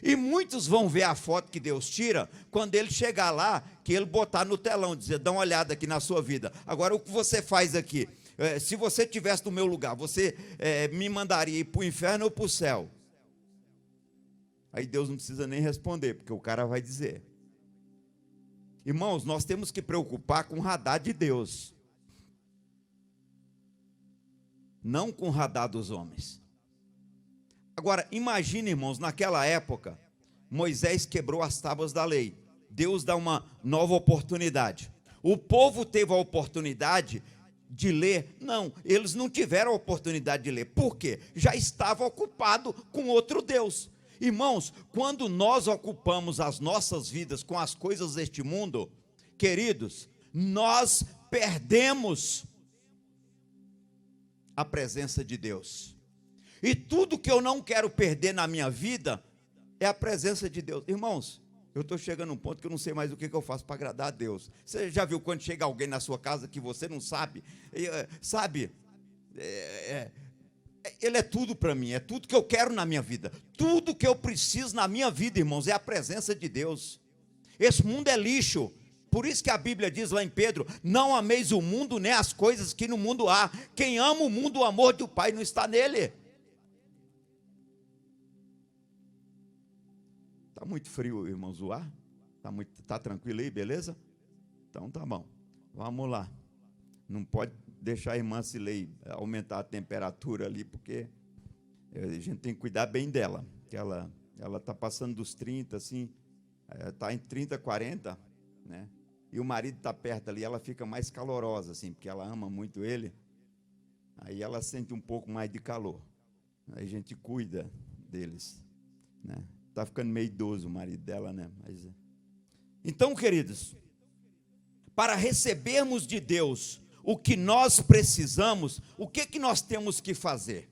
E muitos vão ver a foto que Deus tira, quando ele chegar lá, que ele botar no telão, dizer, dá uma olhada aqui na sua vida. Agora, o que você faz aqui? Se você estivesse no meu lugar, você me mandaria ir para o inferno ou para o céu? Aí Deus não precisa nem responder, porque o cara vai dizer. Irmãos, nós temos que preocupar com o radar de Deus, não com o radar dos homens. Agora, imagine, irmãos, naquela época, Moisés quebrou as tábuas da lei. Deus dá uma nova oportunidade. O povo teve a oportunidade de ler? Não, eles não tiveram a oportunidade de ler. Por quê? Já estava ocupado com outro Deus. Irmãos, quando nós ocupamos as nossas vidas com as coisas deste mundo, queridos, nós perdemos a presença de Deus. E tudo que eu não quero perder na minha vida é a presença de Deus. Irmãos, eu estou chegando a um ponto que eu não sei mais o que eu faço para agradar a Deus. Você já viu quando chega alguém na sua casa que você não sabe? Ele é tudo para mim, é tudo que eu quero na minha vida. Tudo que eu preciso na minha vida, irmãos, é a presença de Deus. Esse mundo é lixo. Por isso que a Bíblia diz lá em Pedro, não ameis o mundo, nem as coisas que no mundo há. Quem ama o mundo, o amor do Pai não está nele. Está muito frio, irmãos, o ar? Tá tranquilo aí, beleza? Então tá bom, vamos lá. Não pode deixar a irmã Cilei aumentar a temperatura ali, porque a gente tem que cuidar bem dela, que ela está passando dos 30, assim, está em 30, 40, né? E o marido está perto ali, ela fica mais calorosa, assim, porque ela ama muito ele, aí ela sente um pouco mais de calor, aí a gente cuida deles, né? Está ficando meio idoso o marido dela, né? Então, queridos, para recebermos de Deus o que nós precisamos, o que nós temos que fazer?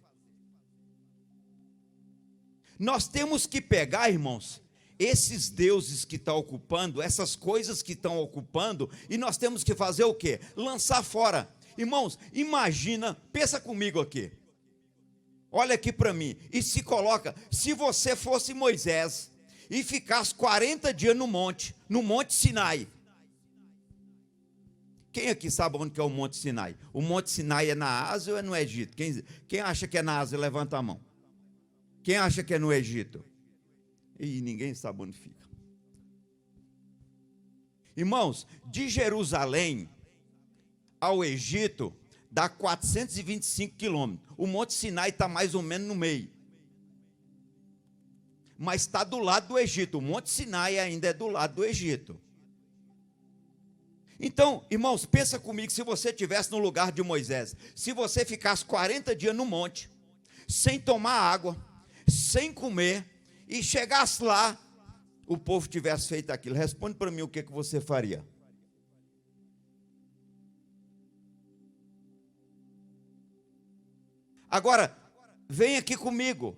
Nós temos que pegar, irmãos, esses deuses que estão ocupando, essas coisas que estão ocupando, e nós temos que fazer o quê? Lançar fora. Irmãos, imagina, pensa comigo aqui. olha aqui para mim, e se coloca, se você fosse Moisés e ficasse 40 dias no Monte Sinai. Quem aqui sabe onde que é o Monte Sinai? O Monte Sinai é na Ásia ou é no Egito? Quem acha que é na Ásia, levanta a mão. Quem acha que é no Egito? E ninguém sabe onde fica. Irmãos, de Jerusalém ao Egito dá 425 quilômetros. O Monte Sinai está mais ou menos no meio. Mas está do lado do Egito. O Monte Sinai ainda é do lado do Egito. Então, irmãos, pensa comigo, se você estivesse no lugar de Moisés, se você ficasse 40 dias no monte, sem tomar água, sem comer, e chegasse lá, o povo tivesse feito aquilo, responde para mim o que você faria. Agora, vem aqui comigo,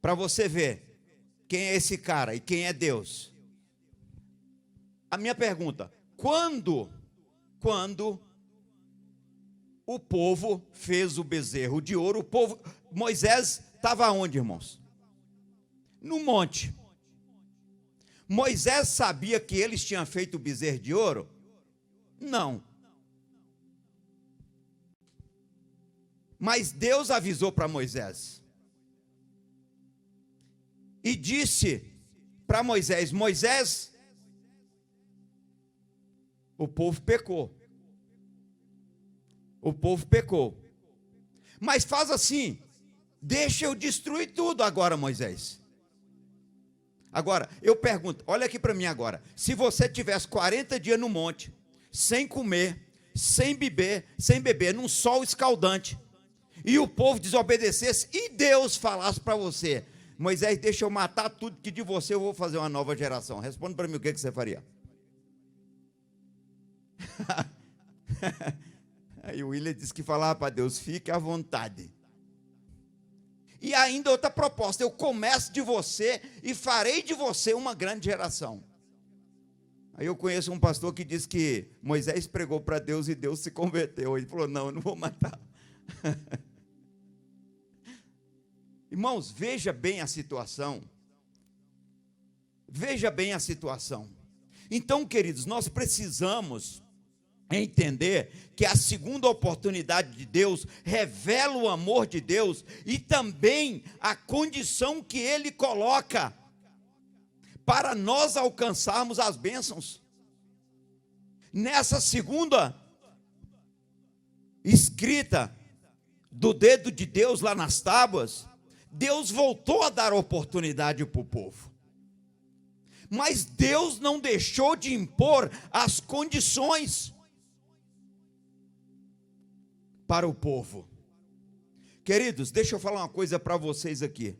para você ver quem é esse cara e quem é Deus. A minha pergunta, quando o povo fez o bezerro de ouro, Moisés estava onde, irmãos? No monte. Moisés sabia que eles tinham feito o bezerro de ouro? Não. Mas Deus avisou para Moisés. E disse para Moisés, Moisés, o povo pecou. O povo pecou. Mas faz assim, deixa eu destruir tudo agora, Moisés. Agora, eu pergunto, olha aqui para mim agora. Se você tivesse 40 dias no monte, sem comer, sem beber, num sol escaldante, e o povo desobedecesse, e Deus falasse para você, Moisés, deixa eu matar tudo, que de você eu vou fazer uma nova geração. Responde para mim o que você faria. Aí o William disse que falava para Deus, fique à vontade. E ainda outra proposta, eu começo de você e farei de você uma grande geração. Aí eu conheço um pastor que disse que Moisés pregou para Deus e Deus se converteu. Ele falou, não, eu não vou matar. Irmãos, veja bem a situação. Veja bem a situação. Então, queridos, nós precisamos entender que a segunda oportunidade de Deus revela o amor de Deus e também a condição que Ele coloca para nós alcançarmos as bênçãos. Nessa segunda escrita do dedo de Deus lá nas tábuas, Deus voltou a dar oportunidade para o povo. Mas Deus não deixou de impor as condições para o povo. Queridos, deixa eu falar uma coisa para vocês aqui.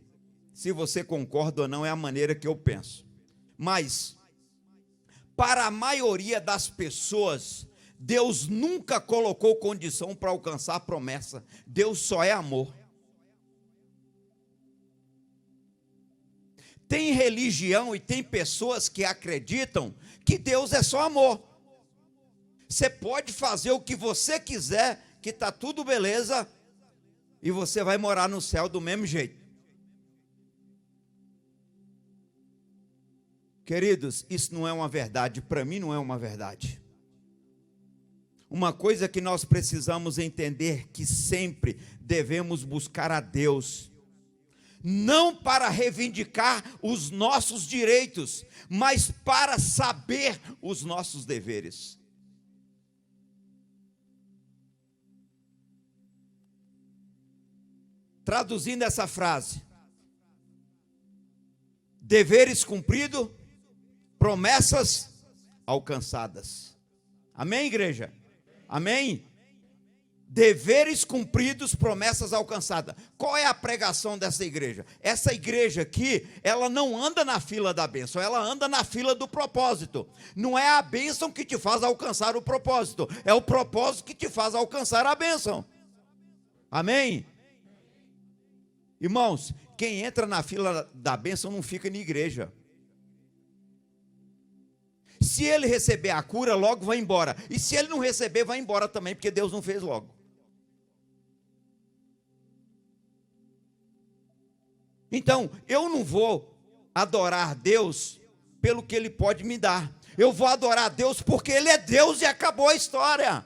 Se você concorda ou não, é a maneira que eu penso. Mas, para a maioria das pessoas, Deus nunca colocou condição para alcançar a promessa. Deus só é amor. Tem religião e tem pessoas que acreditam que Deus é só amor. Você pode fazer o que você quiser, que está tudo beleza, e você vai morar no céu do mesmo jeito. Queridos, isso não é uma verdade, para mim não é uma verdade. Uma coisa que nós precisamos entender, que sempre devemos buscar a Deus, não para reivindicar os nossos direitos, mas para saber os nossos deveres. Traduzindo essa frase, deveres cumpridos, promessas alcançadas. Amém, igreja? Amém? Deveres cumpridos, promessas alcançadas. Qual é a pregação dessa igreja? Essa igreja aqui, ela não anda na fila da bênção, ela anda na fila do propósito. Não é a bênção que te faz alcançar o propósito, é o propósito que te faz alcançar a bênção. Amém? Irmãos, quem entra na fila da bênção não fica na igreja. Se ele receber a cura, logo vai embora. E se ele não receber, vai embora também, porque Deus não fez logo. Então, eu não vou adorar Deus pelo que Ele pode me dar. Eu vou adorar Deus porque Ele é Deus e acabou a história.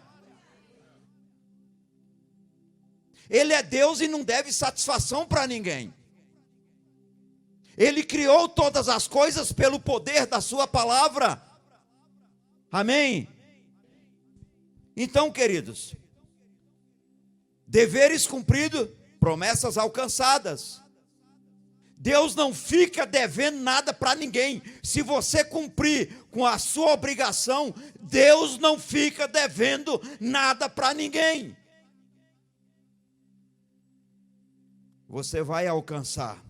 Ele é Deus e não deve satisfação para ninguém. Ele criou todas as coisas pelo poder da sua palavra. Amém? Então, queridos, deveres cumpridos, promessas alcançadas. Deus não fica devendo nada para ninguém. Se você cumprir com a sua obrigação, Deus não fica devendo nada para ninguém. Você vai alcançar.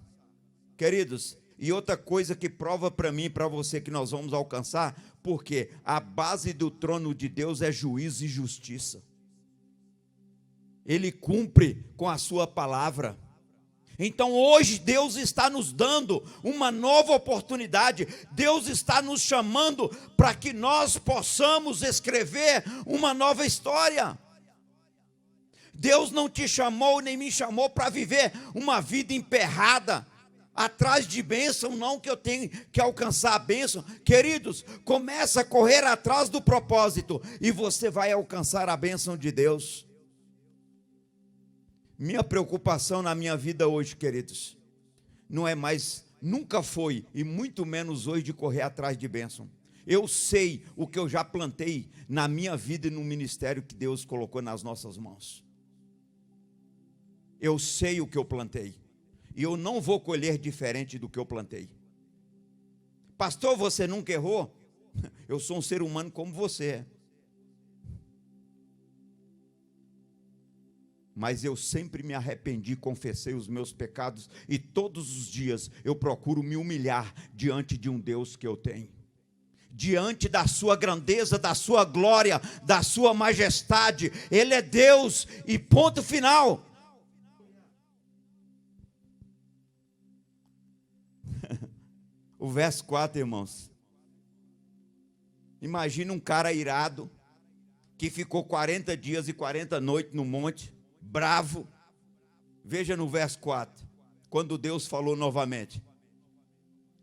Queridos, e outra coisa que prova para mim e para você que nós vamos alcançar, porque a base do trono de Deus é juízo e justiça. Ele cumpre com a sua palavra. Então hoje Deus está nos dando uma nova oportunidade. Deus está nos chamando para que nós possamos escrever uma nova história. Deus não te chamou nem me chamou para viver uma vida emperrada, atrás de bênção, não que eu tenho que alcançar a bênção. Queridos, começa a correr atrás do propósito e você vai alcançar a bênção de Deus. Minha preocupação na minha vida hoje, queridos, não é mais, nunca foi, e muito menos hoje, de correr atrás de bênção. Eu sei o que eu já plantei na minha vida e no ministério que Deus colocou nas nossas mãos. Eu sei o que eu plantei. E eu não vou colher diferente do que eu plantei. Pastor, você nunca errou? Eu sou um ser humano como você é. Mas eu sempre me arrependi, confessei os meus pecados, e todos os dias eu procuro me humilhar diante de um Deus que eu tenho. Diante da sua grandeza, da sua glória, da sua majestade. Ele é Deus e ponto final. O verso 4, irmãos. Imagina um cara irado, que ficou 40 dias e 40 noites no monte, bravo. Veja no verso 4, quando Deus falou novamente.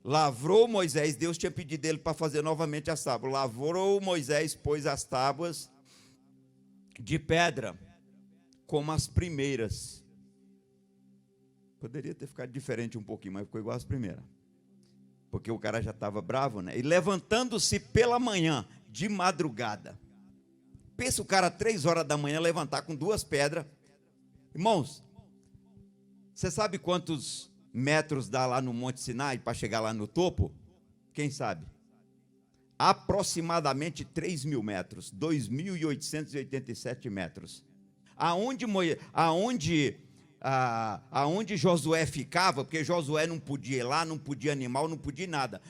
Lavrou Moisés, Deus tinha pedido ele para fazer novamente as tábuas. Lavrou Moisés, pôs as tábuas de pedra, como as primeiras. Poderia ter ficado diferente um pouquinho, mas ficou igual as primeiras. Porque o cara já estava bravo, né? E levantando-se pela manhã, de madrugada. Pensa o cara 3 horas da manhã levantar com 2 pedras. Irmãos, você sabe quantos metros dá lá no Monte Sinai para chegar lá no topo? Quem sabe? Aproximadamente 3.000 metros, 2.887 metros. Aonde Josué ficava, porque Josué não podia ir lá, não podia animal, não podia nada.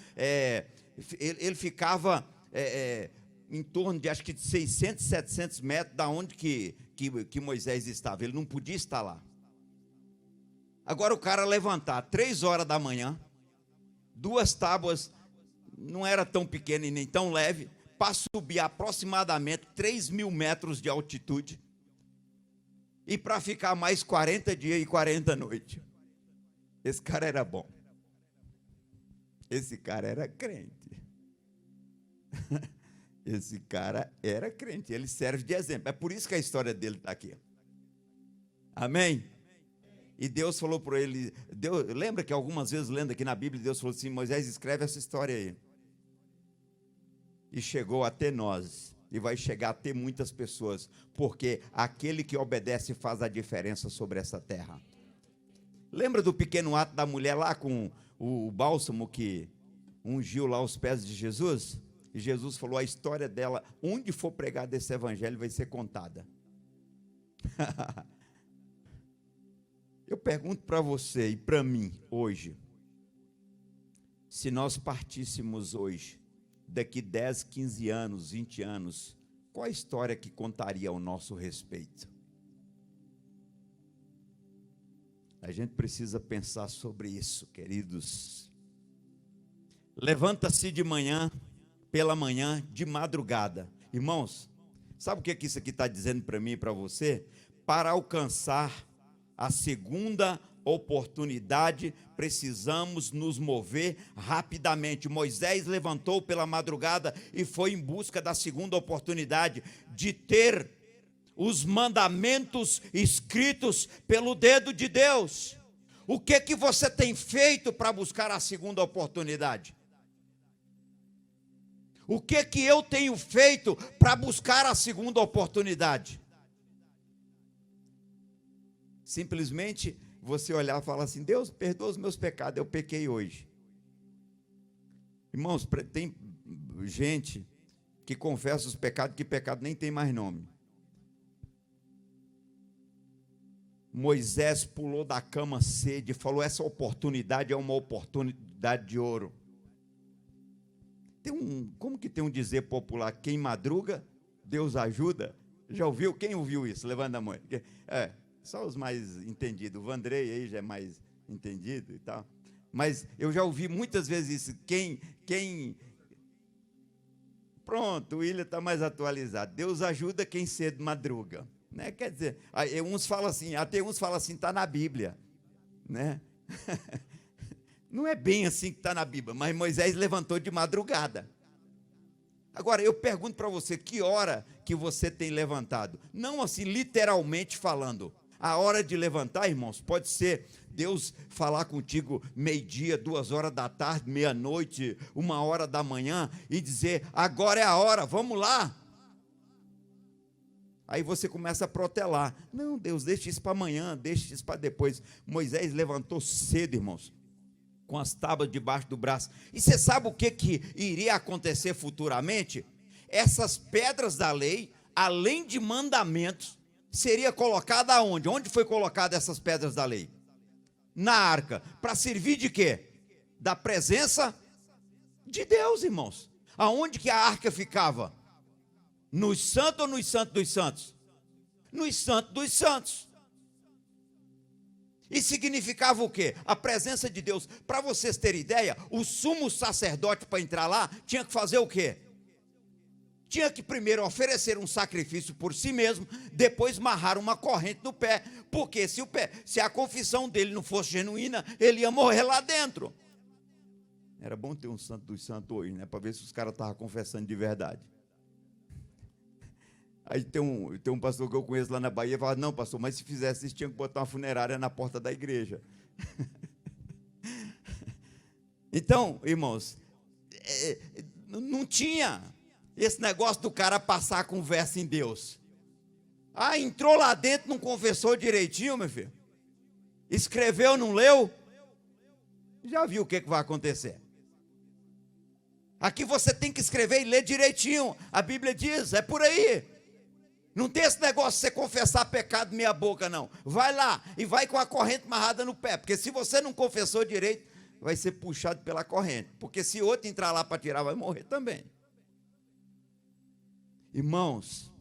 Ele ficava em torno de, acho que de 600, 700 metros da onde que Moisés estava. Ele não podia estar lá. Agora o cara levantar 3 horas da manhã, 2 tábuas, não era tão pequena e nem tão leve, para subir aproximadamente 3.000 metros de altitude, e para ficar mais 40 dias e 40 noites. Esse cara era bom. Esse cara era crente. Esse cara era crente. Ele serve de exemplo. É por isso que a história dele está aqui. Amém? E Deus falou para ele, lembra que algumas vezes lendo aqui na Bíblia, Deus falou assim, Moisés, escreve essa história aí. E chegou até nós. E vai chegar a ter muitas pessoas, porque aquele que obedece faz a diferença sobre essa terra. Lembra do pequeno ato da mulher lá com o bálsamo que ungiu lá os pés de Jesus? E Jesus falou, a história dela, onde for pregar desse evangelho, vai ser contada. Eu pergunto para você e para mim hoje, se nós partíssemos hoje, daqui 10, 15 anos, 20 anos, qual a história que contaria ao nosso respeito? A gente precisa pensar sobre isso, queridos. Levanta-se de manhã, pela manhã, de madrugada. Irmãos, sabe o que isso aqui está dizendo para mim e para você? Para alcançar a segunda oportunidade, precisamos nos mover rapidamente. Moisés levantou pela madrugada e foi em busca da segunda oportunidade de ter os mandamentos escritos pelo dedo de Deus. O que você tem feito para buscar a segunda oportunidade? O que eu tenho feito para buscar a segunda oportunidade? Simplesmente você olhar e falar assim: Deus, perdoa os meus pecados, eu pequei hoje. Irmãos, tem gente que confessa os pecados, que pecado nem tem mais nome. Moisés pulou da cama sede e falou: essa oportunidade é uma oportunidade de ouro. Como que tem um dizer popular: quem madruga, Deus ajuda? Já ouviu? Quem ouviu isso? Levanta a mão. Só os mais entendidos. O Vandrei aí já é mais entendido e tal. Mas eu já ouvi muitas vezes isso. Pronto, o William está mais atualizado. Deus ajuda quem cedo madruga. Né? Quer dizer, uns falam assim, até uns falam assim, está na Bíblia. Né? Não é bem assim que está na Bíblia, mas Moisés levantou de madrugada. Agora, eu pergunto para você, que hora que você tem levantado? Não assim, literalmente falando. A hora de levantar, irmãos, pode ser Deus falar contigo meio-dia, 2 horas da tarde, meia-noite, 1 hora da manhã, e dizer: agora é a hora, vamos lá. Aí você começa a protelar: não, Deus, deixa isso para amanhã, deixa isso para depois. Moisés levantou cedo, irmãos, com as tábuas debaixo do braço. E você sabe o que iria acontecer futuramente? Essas pedras da lei, além de mandamentos, seria colocada aonde? Onde foi colocada essas pedras da lei? Na arca. Para servir de quê? Da presença de Deus, irmãos. Aonde que a arca ficava? Nos santos ou nos santos dos santos? Nos santos dos santos. E significava o quê? A presença de Deus. Para vocês terem ideia, o sumo sacerdote, para entrar lá, tinha que fazer o quê? Tinha que primeiro oferecer um sacrifício por si mesmo, depois amarrar uma corrente no pé, porque se a confissão dele não fosse genuína, ele ia morrer lá dentro. Era bom ter um santo dos santos hoje, né? Para ver se os caras estavam confessando de verdade. Aí tem um pastor que eu conheço lá na Bahia, fala: não, pastor, mas se fizesse isso, tinha que botar uma funerária na porta da igreja. Então, irmãos, não tinha esse negócio do cara passar a conversa em Deus. Entrou lá dentro, não confessou direitinho, meu filho. Escreveu, não leu. Já viu o que vai acontecer? Aqui você tem que escrever e ler direitinho. A Bíblia diz, é por aí. Não tem esse negócio de você confessar pecado meia boca, não. Vai lá e vai com a corrente amarrada no pé. Porque se você não confessou direito, vai ser puxado pela corrente. Porque se outro entrar lá para tirar, vai morrer também. Irmãos,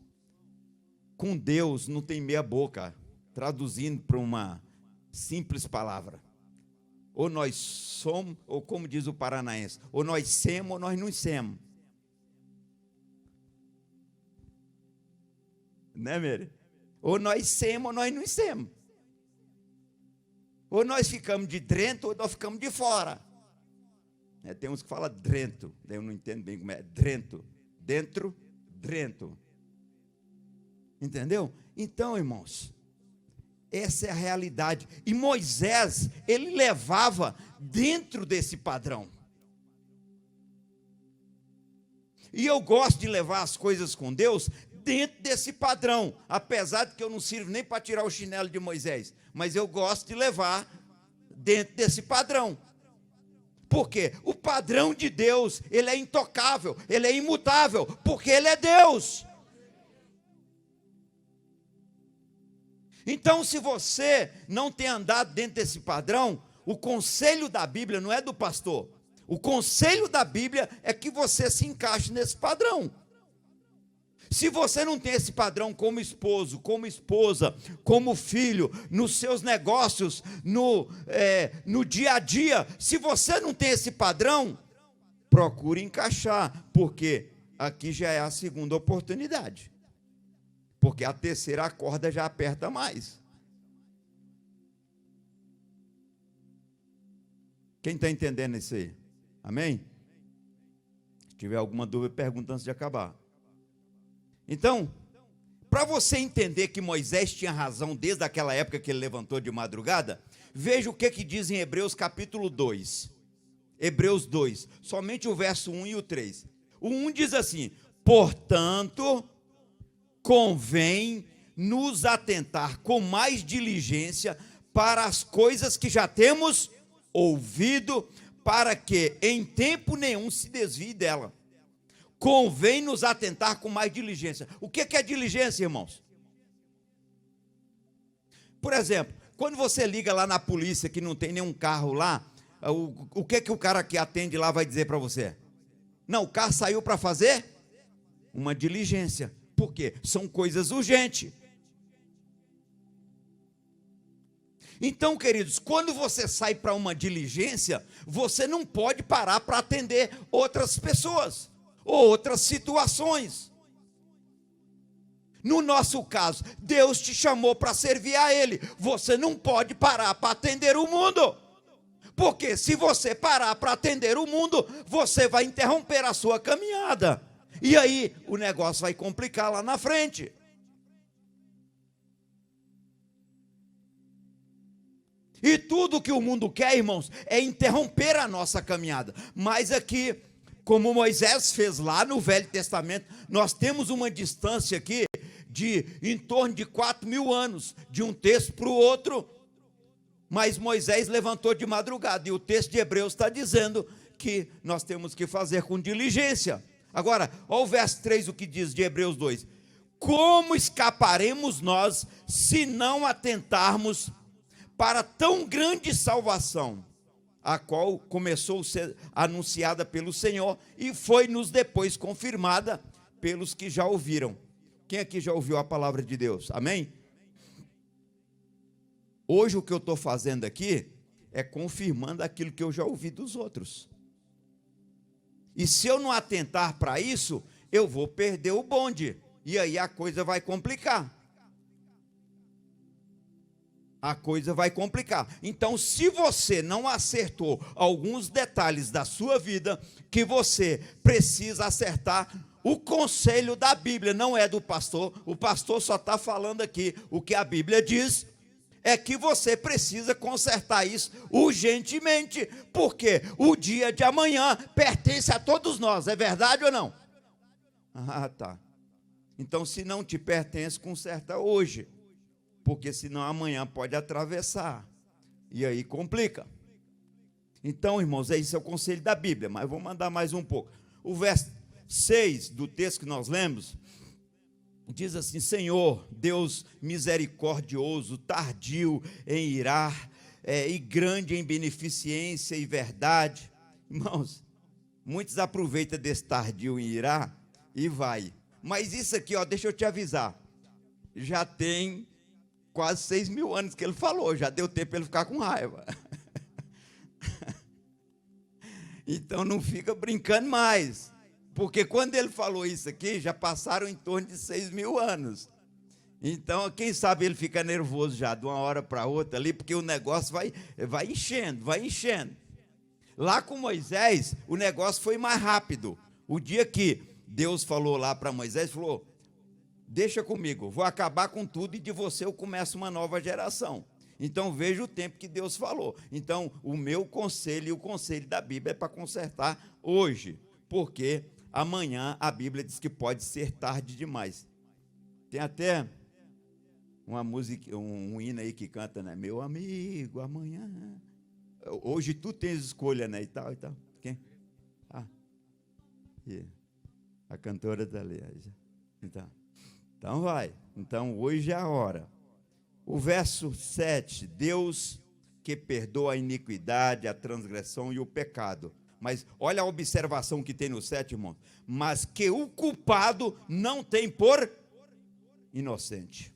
com Deus não tem meia boca. Traduzindo para uma simples palavra: ou nós somos, ou como diz o paranaense, ou nós semos ou nós não semos. Né, Mary? Ou nós semos ou nós não semos. Ou nós ficamos de dentro ou nós ficamos de fora. Tem uns que falam drento, eu não entendo bem como é. Drento, dentro, drento. Entendeu? Então, irmãos, essa é a realidade. E Moisés, ele levava dentro desse padrão. E eu gosto de levar as coisas com Deus dentro desse padrão, apesar de que eu não sirvo nem para tirar o chinelo de Moisés, mas eu gosto de levar dentro desse padrão. Por quê? O padrão de Deus, ele é intocável, ele é imutável, porque ele é Deus. Então, se você não tem andado dentro desse padrão, o conselho da Bíblia não é do pastor. O conselho da Bíblia é que você se encaixe nesse padrão. Se você não tem esse padrão como esposo, como esposa, como filho, nos seus negócios, no dia a dia, se você não tem esse padrão, procure encaixar, porque aqui já é a segunda oportunidade. Porque a terceira corda já aperta mais. Quem está entendendo isso aí? Amém? Se tiver alguma dúvida, pergunta antes de acabar. Então, para você entender que Moisés tinha razão desde aquela época que ele levantou de madrugada, veja o que diz em Hebreus capítulo 2. Hebreus 2, somente o verso 1 e o 3. O 1 diz assim: portanto, convém nos atentar com mais diligência para as coisas que já temos ouvido, para que em tempo nenhum se desvie dela. Convém nos atentar com mais diligência. O que é diligência, irmãos? Por exemplo, quando você liga lá na polícia que não tem nenhum carro lá, o que o cara que atende lá vai dizer para você? Não, o carro saiu para fazer uma diligência. Por quê? São coisas urgentes. Então, queridos, quando você sai para uma diligência, você não pode parar para atender outras pessoas ou outras situações. No nosso caso, Deus te chamou para servir a Ele. Você não pode parar para atender o mundo. Porque se você parar para atender o mundo, você vai interromper a sua caminhada. E aí o negócio vai complicar lá na frente. E tudo que o mundo quer, irmãos, é interromper a nossa caminhada. Mas aqui, como Moisés fez lá no Velho Testamento, nós temos uma distância aqui de em torno de 4.000 anos, de um texto para o outro. Mas Moisés levantou de madrugada, e o texto de Hebreus está dizendo que nós temos que fazer com diligência. Agora, olha o verso 3, o que diz de Hebreus 2. Como escaparemos nós se não atentarmos para tão grande salvação, a qual começou a ser anunciada pelo Senhor e foi-nos depois confirmada pelos que já ouviram. Quem aqui já ouviu a palavra de Deus? Amém? Hoje o que eu estou fazendo aqui é confirmando aquilo que eu já ouvi dos outros. E se eu não atentar para isso, eu vou perder o bonde. E aí a coisa vai complicar. A coisa vai complicar. Então, se você não acertou alguns detalhes da sua vida, que você precisa acertar, o conselho da Bíblia não é do pastor. O pastor só está falando aqui o que a Bíblia diz. É que você precisa consertar isso urgentemente, porque o dia de amanhã pertence a todos nós, é verdade ou não? Ah, tá. Então, se não te pertence, conserta hoje, porque senão amanhã pode atravessar, e aí complica. Então, irmãos, esse é o conselho da Bíblia, mas vou mandar mais um pouco. O verso 6 do texto que nós lemos, diz assim: Senhor, Deus misericordioso, tardio em irar, e grande em beneficência e verdade. Irmãos, muitos aproveitam desse tardio em irar e vai. Mas isso aqui, ó, deixa eu te avisar, já tem quase 6.000 anos que ele falou, já deu tempo para ele ficar com raiva. Então não fica brincando mais. Porque quando ele falou isso aqui, já passaram em torno de 6.000 anos. Então, quem sabe ele fica nervoso já, de uma hora para outra ali, porque o negócio vai enchendo, vai enchendo. Lá com Moisés, o negócio foi mais rápido. O dia que Deus falou lá para Moisés, falou: deixa comigo, vou acabar com tudo e de você eu começo uma nova geração. Então, veja o tempo que Deus falou. Então, o meu conselho e o conselho da Bíblia é para consertar hoje, porque amanhã a Bíblia diz que pode ser tarde demais. Tem até uma música, um hino aí que canta, né? Meu amigo, amanhã. Hoje tu tens escolha, né? E tal, e tal. Quem? A cantora da Lea. Então vai. Então hoje é a hora. O verso 7. Deus que perdoa a iniquidade, a transgressão e o pecado. Mas olha a observação que tem no 7, irmão. Mas que o culpado não tem por inocente.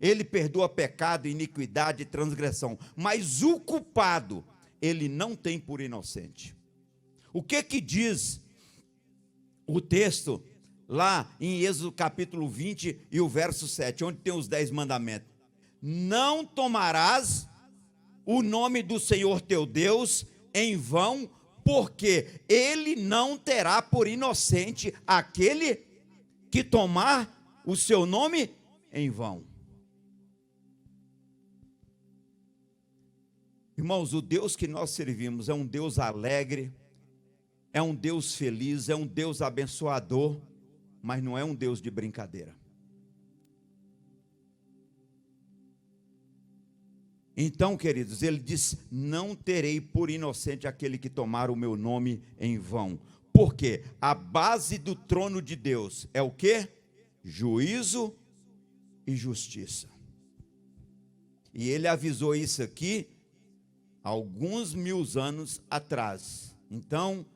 Ele perdoa pecado, iniquidade e transgressão. Mas o culpado, ele não tem por inocente. O que diz o texto lá em Êxodo capítulo 20 e o verso 7, onde tem os 10 mandamentos? Não tomarás o nome do Senhor teu Deus em vão, porque ele não terá por inocente aquele que tomar o seu nome em vão. Irmãos, o Deus que nós servimos é um Deus alegre, é um Deus feliz, é um Deus abençoador, mas não é um Deus de brincadeira. Então, queridos, ele diz: não terei por inocente aquele que tomar o meu nome em vão. Porque a base do trono de Deus é o quê? Juízo e justiça. E ele avisou isso aqui alguns 1000 anos atrás. Então,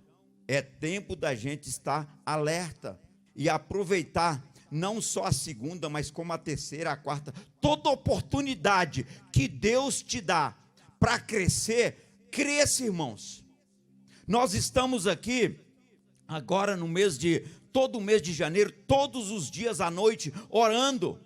é tempo da gente estar alerta e aproveitar não só a segunda, mas como a terceira, a quarta, toda oportunidade que Deus te dá para crescer, cresça, irmãos. Nós estamos aqui agora todo mês de janeiro, todos os dias à noite, orando.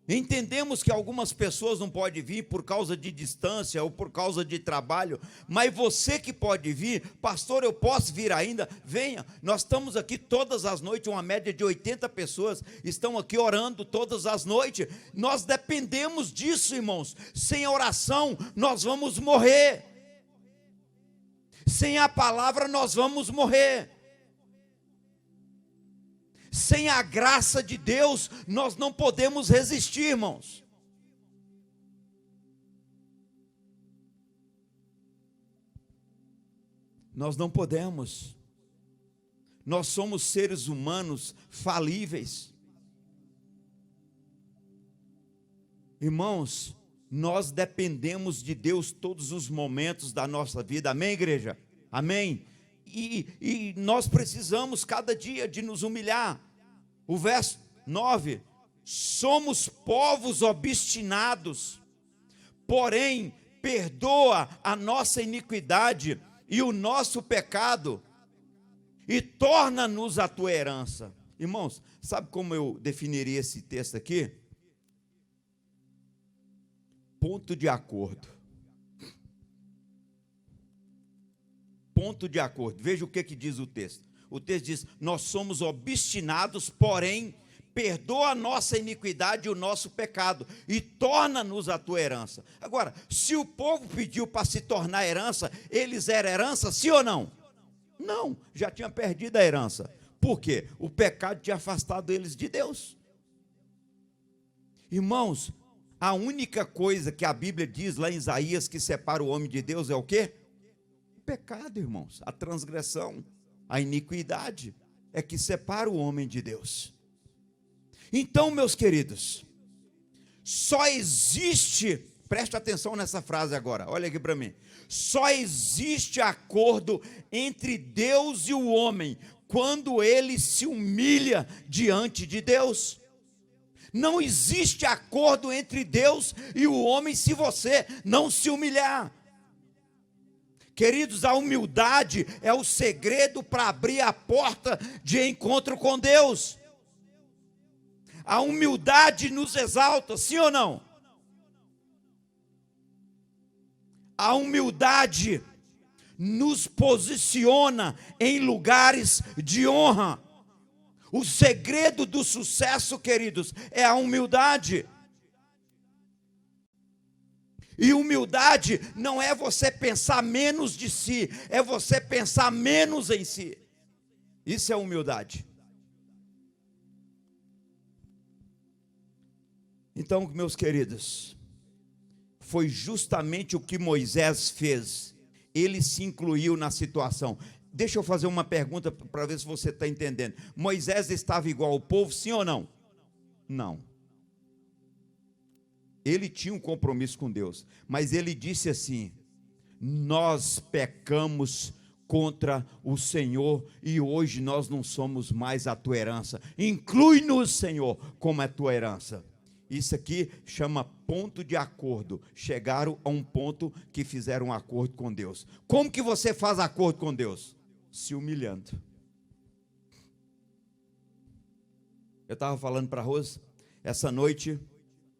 Entendemos que algumas pessoas não podem vir por causa de distância ou por causa de trabalho, mas você que pode vir, pastor, eu posso vir ainda? Venha. Nós estamos aqui todas as noites, uma média de 80 pessoas estão aqui orando todas as noites. Nós dependemos disso, irmãos. Sem oração nós vamos morrer. Sem a palavra nós vamos morrer. Sem a graça de Deus, nós não podemos resistir, irmãos. Nós não podemos. Nós somos seres humanos falíveis. Irmãos, nós dependemos de Deus todos os momentos da nossa vida. Amém, igreja? Amém? E nós precisamos cada dia de nos humilhar. O verso 9: somos povos obstinados, porém perdoa a nossa iniquidade e o nosso pecado e torna-nos a tua herança. Irmãos, sabe como eu definiria esse texto aqui? Ponto de acordo. Ponto de acordo. Veja o que diz o texto. O texto diz: nós somos obstinados, porém perdoa a nossa iniquidade e o nosso pecado e torna-nos a tua herança. Agora, se o povo pediu para se tornar herança, eles eram herança, sim ou não? Não, já tinha perdido a herança. Por quê? O pecado tinha afastado eles de Deus. Irmãos, a única coisa que a Bíblia diz lá em Isaías que separa o homem de Deus é o quê? O pecado, irmãos, a transgressão. A iniquidade é que separa o homem de Deus. Então, meus queridos, só existe, preste atenção nessa frase agora, olha aqui para mim. Só existe acordo entre Deus e o homem quando ele se humilha diante de Deus. Não existe acordo entre Deus e o homem se você não se humilhar. Queridos, a humildade é o segredo para abrir a porta de encontro com Deus. A humildade nos exalta, sim ou não? A humildade nos posiciona em lugares de honra. O segredo do sucesso, queridos, é a humildade. E humildade não é você pensar menos de si, é você pensar menos em si. Isso é humildade. Então, meus queridos, foi justamente o que Moisés fez. Ele se incluiu na situação. Deixa eu fazer uma pergunta para ver se você está entendendo. Moisés estava igual ao povo, sim ou não? Não. Ele tinha um compromisso com Deus, mas ele disse assim: nós pecamos contra o Senhor e hoje nós não somos mais a tua herança. Inclui-nos, Senhor, como a tua herança. Isso aqui chama ponto de acordo. Chegaram a um ponto que fizeram um acordo com Deus. Como que você faz acordo com Deus? Se humilhando. Eu estava falando para a Rose, essa noite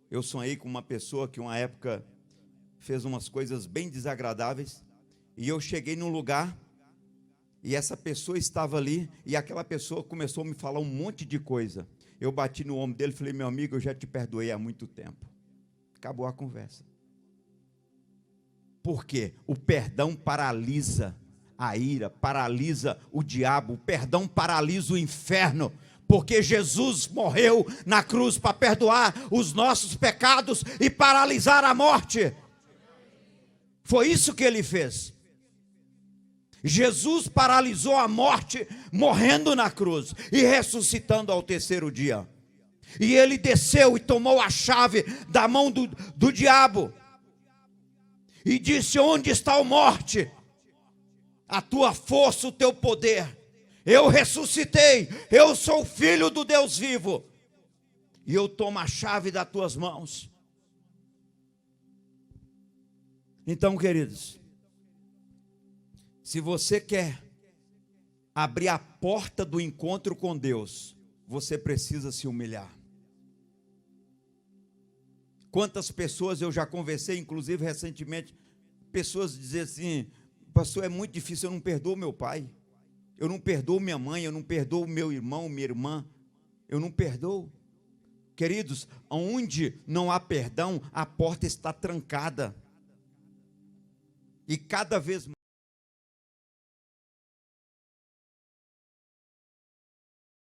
eu sonhei com uma pessoa que uma época fez umas coisas bem desagradáveis, e eu cheguei num lugar, e essa pessoa estava ali, e aquela pessoa começou a me falar um monte de coisa. Eu bati no ombro dele e falei: meu amigo, eu já te perdoei há muito tempo. Acabou a conversa. Por quê? O perdão paralisa a ira, paralisa o diabo, o perdão paralisa o inferno, porque Jesus morreu na cruz para perdoar os nossos pecados e paralisar a morte. Foi isso que ele fez. Jesus paralisou a morte morrendo na cruz e ressuscitando ao terceiro dia. E ele desceu e tomou a chave da mão do diabo e disse: onde está a morte? A tua força, o teu poder. Eu ressuscitei, eu sou filho do Deus vivo, e eu tomo a chave das tuas mãos. Então, queridos, se você quer abrir a porta do encontro com Deus, você precisa se humilhar. Quantas pessoas eu já conversei, inclusive recentemente, pessoas dizem assim: pastor, é muito difícil, eu não perdoo meu pai, eu não perdoo minha mãe, eu não perdoo meu irmão, minha irmã, eu não perdoo. Queridos, onde não há perdão, a porta está trancada. E cada vez mais